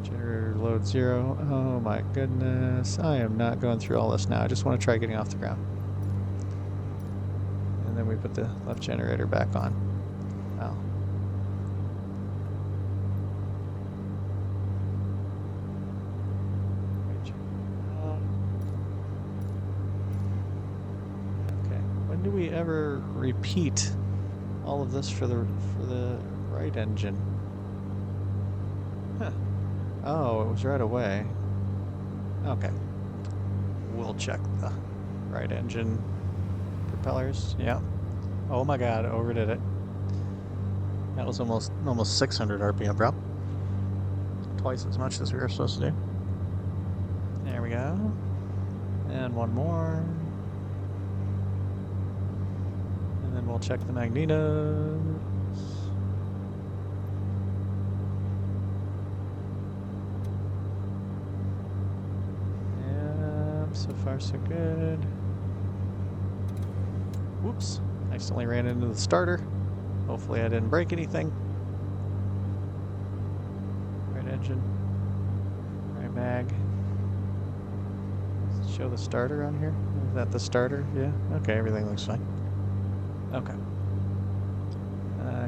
Generator load 0. Oh my goodness. I am not going through all this now. I just want to try getting off the ground. And then we put the left generator back on. Wow. Okay. When do we ever repeat all of this for the right engine? Huh. Oh, it was right away. Okay. We'll check the right engine propellers. Yeah. Oh my god, overdid it. That was almost 600 RPM drop. Twice as much as we were supposed to do. There we go. And one more. And then we'll check the magnetos. So far, so good. Whoops. Accidentally ran into the starter. Hopefully I didn't break anything. Right engine. Right mag. Show the starter on here. Is that the starter? Yeah. Okay, everything looks fine. Okay.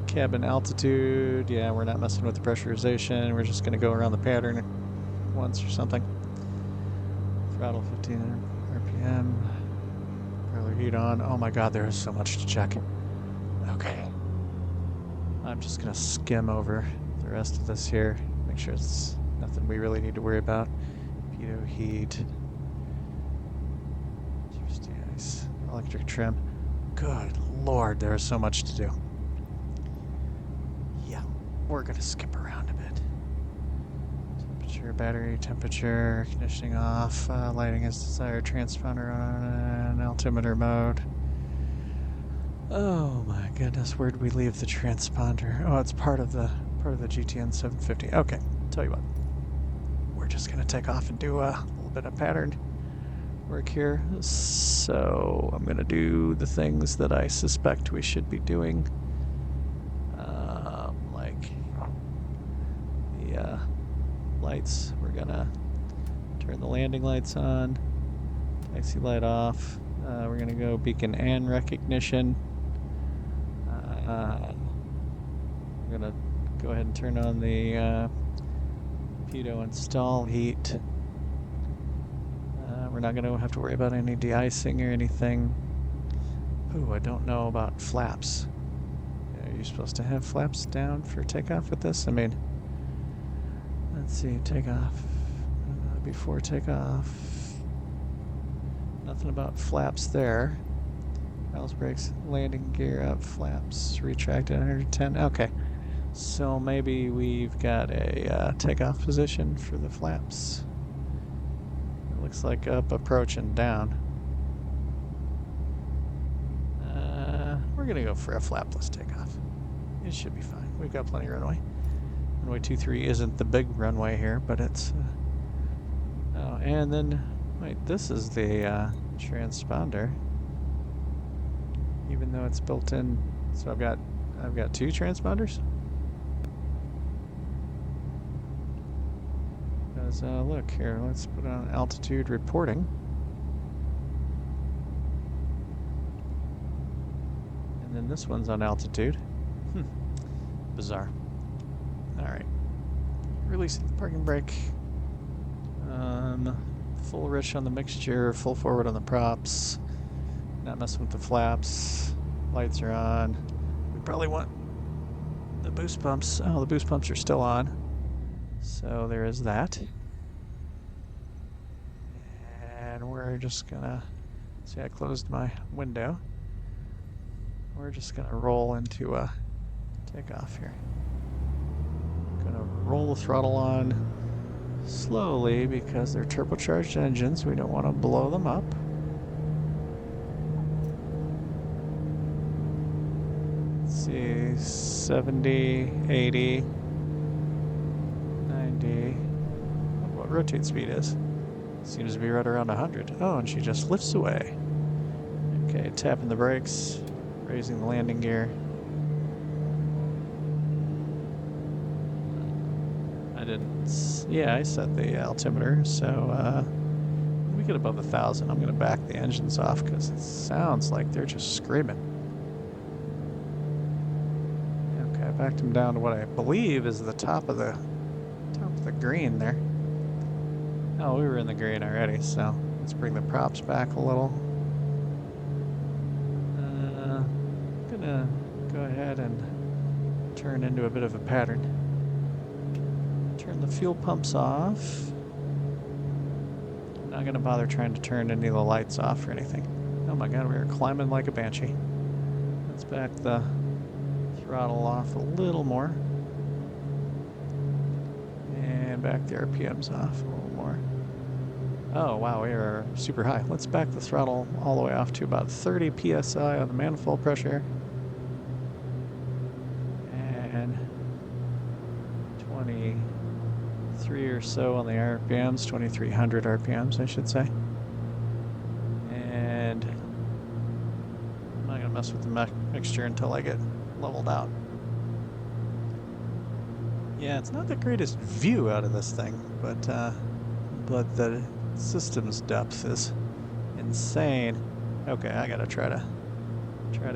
Cabin altitude. Yeah, we're not messing with the pressurization. We're just going to go around the pattern once or something. Throttle 1500 RPM. Propeller heat on. Oh my god, there is so much to check. Okay. I'm just gonna skim over the rest of this here. Make sure it's nothing we really need to worry about. Pitot heat. electric trim. Good Lord, there's so much to do. Yeah, we're gonna skip around a bit. Temperature, battery temperature, conditioning off, lighting as desired, transponder on altimeter mode. Oh my goodness, where did we leave the transponder? Oh, it's part of the GTN 750. Okay, tell you what, we're just gonna take off and do a little bit of pattern work here. So I'm gonna do the things that I suspect we should be doing, like the lights. We're gonna turn the landing lights on, taxi light off. We're gonna go beacon and recognition. We're gonna go ahead and turn on the pitot install heat. We're not gonna have to worry about any de-icing or anything. Ooh, I don't know about flaps. Are you supposed to have flaps down for takeoff with this? I mean, let's see, takeoff. Before takeoff. Nothing about flaps there. Valves, brakes, landing gear up, flaps, retracted 110. Okay, so maybe we've got a takeoff position for the flaps. It looks like up, approach, and down. We're gonna go for a flapless takeoff. It should be fine. We've got plenty of runway. Runway 23 isn't the big runway here, but it's. Oh, and then wait, this is the transponder. Even though it's built in, so I've got two transponders. Because look here, let's put on altitude reporting. And then this one's on altitude. Bizarre. All right. Releasing the parking brake. Full rich on the mixture, full forward on the props. Not messing with the flaps. Lights are on. We probably want the boost pumps. Oh, the boost pumps are still on. So there is that. And we're just gonna, see, I closed my window. We're just gonna roll into a takeoff here. Gonna roll the throttle on slowly because they're turbocharged engines. We don't want to blow them up. Let's see, 70, 80, 90. What rotate speed is? Seems to be right around 100. Oh, and she just lifts away. Okay, tapping the brakes, raising the landing gear. Yeah, I set the altimeter, so when we get above 1,000, I'm going to back the engines off because it sounds like they're just screaming. Okay, I backed them down to what I believe is the top of the green there. Oh, we were in the green already, so let's bring the props back a little. I'm gonna go ahead and turn into a bit of a pattern. Turn the fuel pumps off. I'm not going to bother trying to turn any of the lights off or anything. Oh my god, we are climbing like a banshee. Let's back the throttle off a little more. And back the RPMs off a little more. Oh wow, we are super high. Let's back the throttle all the way off to about 30 psi on the manifold pressure. And 23 or so on the RPMs, 2300 RPMs, I should say. And I'm not gonna mess with the mixture until I get leveled out. Yeah, it's not the greatest view out of this thing, but the system's depth is insane. Okay, I gotta try to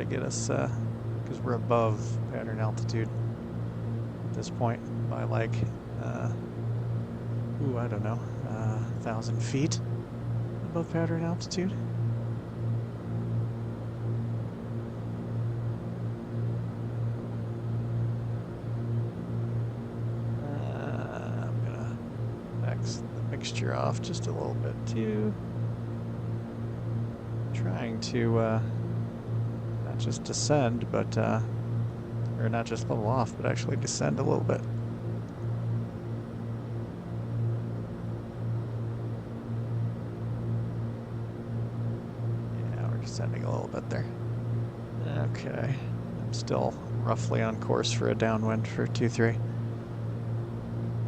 get us because we're above pattern altitude at this point by like I don't know, 1,000 feet above pattern altitude. I'm gonna max the mixture off just a little bit too. trying to not just descend, but or not just level off, but actually descend a little bit. Yeah, we're descending a little bit there. Okay, I'm still roughly on course for a downwind for 2-3.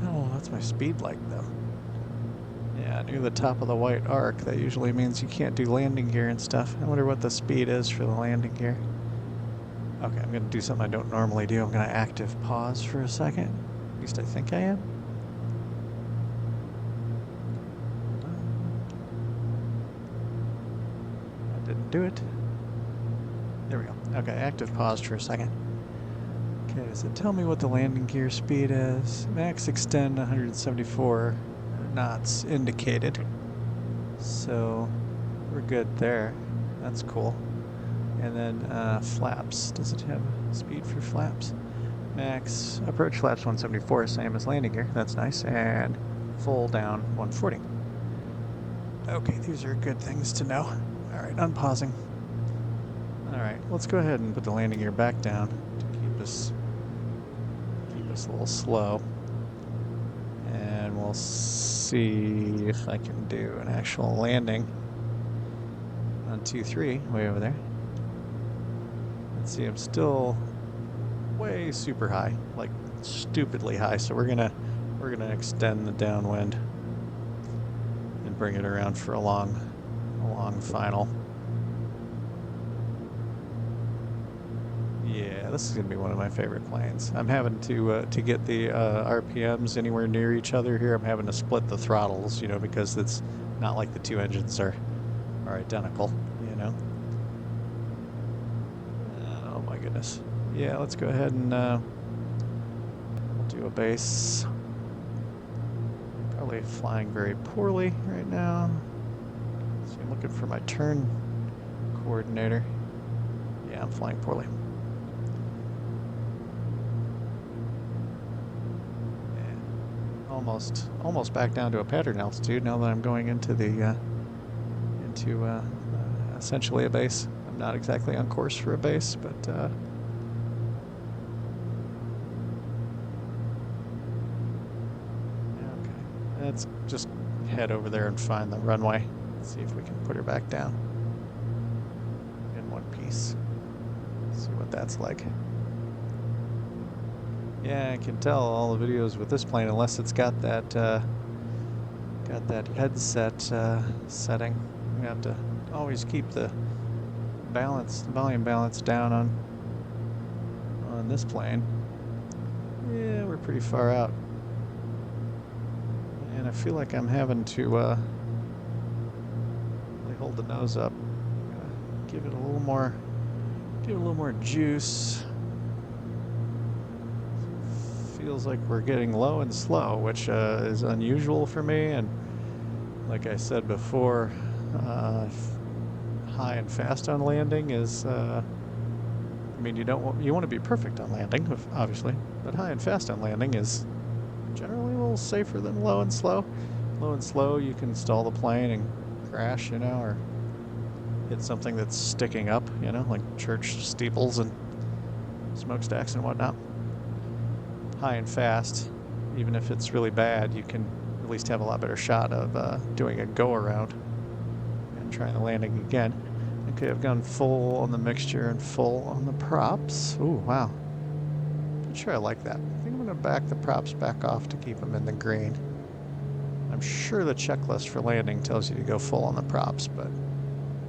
Oh, that's my speed like though. Yeah, near the top of the white arc, that usually means you can't do landing gear and stuff. I wonder what the speed is for the landing gear. Okay, I'm gonna do something I don't normally do. I'm gonna active pause for a second. At least I think I am. I didn't do it. There we go. Okay, active pause for a second. Okay, does it tell me what the landing gear speed is? Max extend 174 knots indicated. So we're good there. That's cool. And then flaps. Does it have speed for flaps? Max approach flaps 174, same as landing gear. That's nice. And full down 140. Okay, these are good things to know. All right, unpausing. All right, let's go ahead and put the landing gear back down to keep us a little slow. And we'll see if I can do an actual landing on 2-3 way over there. Let's see, I'm still way super high, like stupidly high. So we're gonna extend the downwind and bring it around for a long final. Yeah, this is gonna be one of my favorite planes. I'm having to get the RPMs anywhere near each other here. I'm having to split the throttles, you know, because it's not like the two engines are identical, you know. Oh my goodness. Yeah, let's go ahead and we'll do a base. Probably flying very poorly right now. So I'm looking for my turn coordinator. Yeah, I'm flying poorly. Almost back down to a pattern altitude now that I'm going into the essentially a base. I'm not exactly on course for a base, but okay. Let's just head over there and find the runway. See if we can put her back down in one piece. See what that's like. Yeah, I can tell all the videos with this plane, unless it's got that headset setting. We have to always keep the volume balance down on this plane. Yeah, we're pretty far out, and I feel like I'm having to really hold the nose up. Give it a little more juice. Feels like we're getting low and slow, which is unusual for me. And like I said before, high and fast on landing is. I mean, you want to be perfect on landing, obviously, but high and fast on landing is generally a little safer than low and slow. Low and slow, you can stall the plane and crash, you know, or hit something that's sticking up, you know, like church steeples and smokestacks and whatnot. High and fast, even if it's really bad, you can at least have a lot better shot of doing a go around and trying the landing again. Okay, I've gone full on the mixture and full on the props. Ooh, wow. Not sure I like that. I think I'm gonna back the props back off to keep them in the green. I'm sure the checklist for landing tells you to go full on the props, but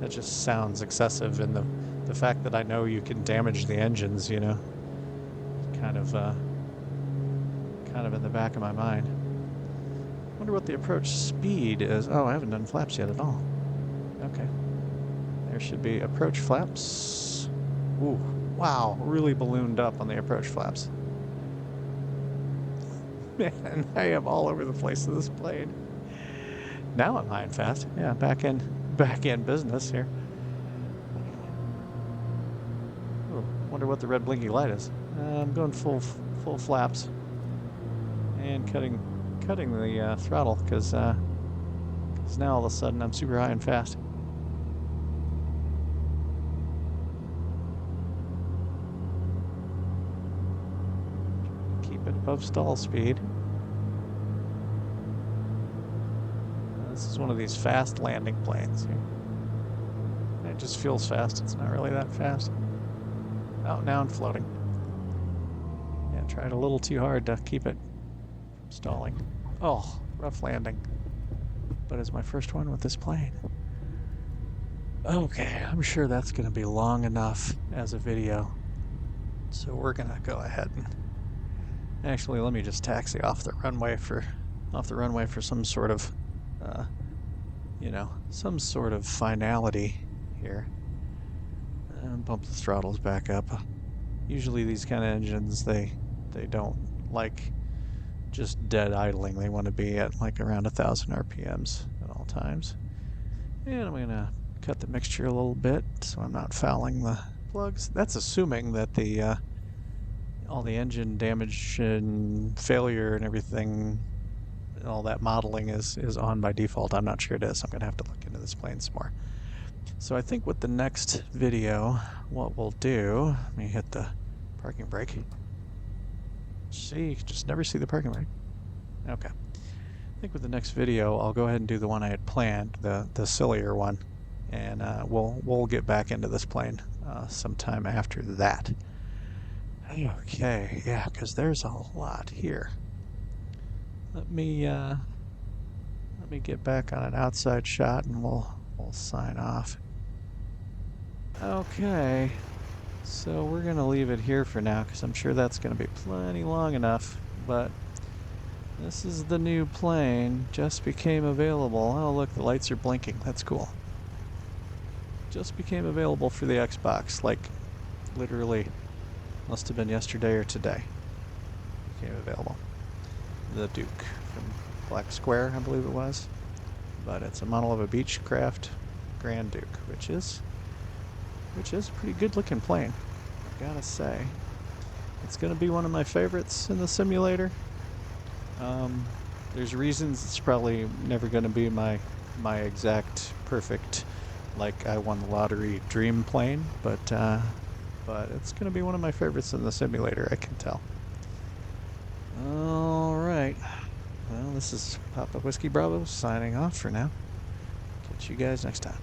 that just sounds excessive, and the fact that I know you can damage the engines, you know, kind of in the back of my mind. Wonder what the approach speed is. Oh, I haven't done flaps yet at all. Okay. There should be approach flaps. Ooh, wow, really ballooned up on the approach flaps. Man, I am all over the place with this plane. Now I'm high and fast. Yeah, back in business here. Ooh, wonder what the red blinky light is. I'm going full flaps. And cutting the throttle because now all of a sudden I'm super high and fast. above stall speed. This is one of these fast landing planes here. It just feels fast. It's not really that fast. Oh, now I'm floating. Yeah, tried a little too hard to keep it from stalling. Oh, rough landing. But it's my first one with this plane. Okay, I'm sure that's going to be long enough as a video. So we're going to go ahead and actually let me just taxi off the runway for some sort of some sort of finality here. And bump the throttles back up. Usually these kind of engines they don't like just dead idling. They want to be at like around 1,000 RPMs at all times. And I'm gonna cut the mixture a little bit so I'm not fouling the plugs. That's assuming that the all the engine damage and failure and everything, all that modeling is on by default. I'm not sure it is. I'm gonna have to look into this plane some more. So I think with the next video, what we'll do, let me hit the parking brake. See, you can just never see the parking brake. Okay. I think with the next video, I'll go ahead and do the one I had planned, the sillier one, and we'll get back into this plane sometime after that. Okay, yeah, because there's a lot here. Let me get back on an outside shot, and we'll sign off. Okay, so we're gonna leave it here for now, because I'm sure that's gonna be plenty long enough. But this is the new plane. Just became available. Oh, look, the lights are blinking. That's cool. Just became available for the Xbox. Like, literally, must have been yesterday or today. Became available. The Duke from Black Square, I believe it was. But it's a model of a Beechcraft Grand Duke, which is a pretty good looking plane, I gotta say. It's gonna be one of my favorites in the simulator. There's reasons it's probably never gonna be my exact perfect, like I won the lottery dream plane, but it's gonna be one of my favorites in the simulator, I can tell. Alright. Well, this is Papa Whiskey Bravo signing off for now. Catch you guys next time.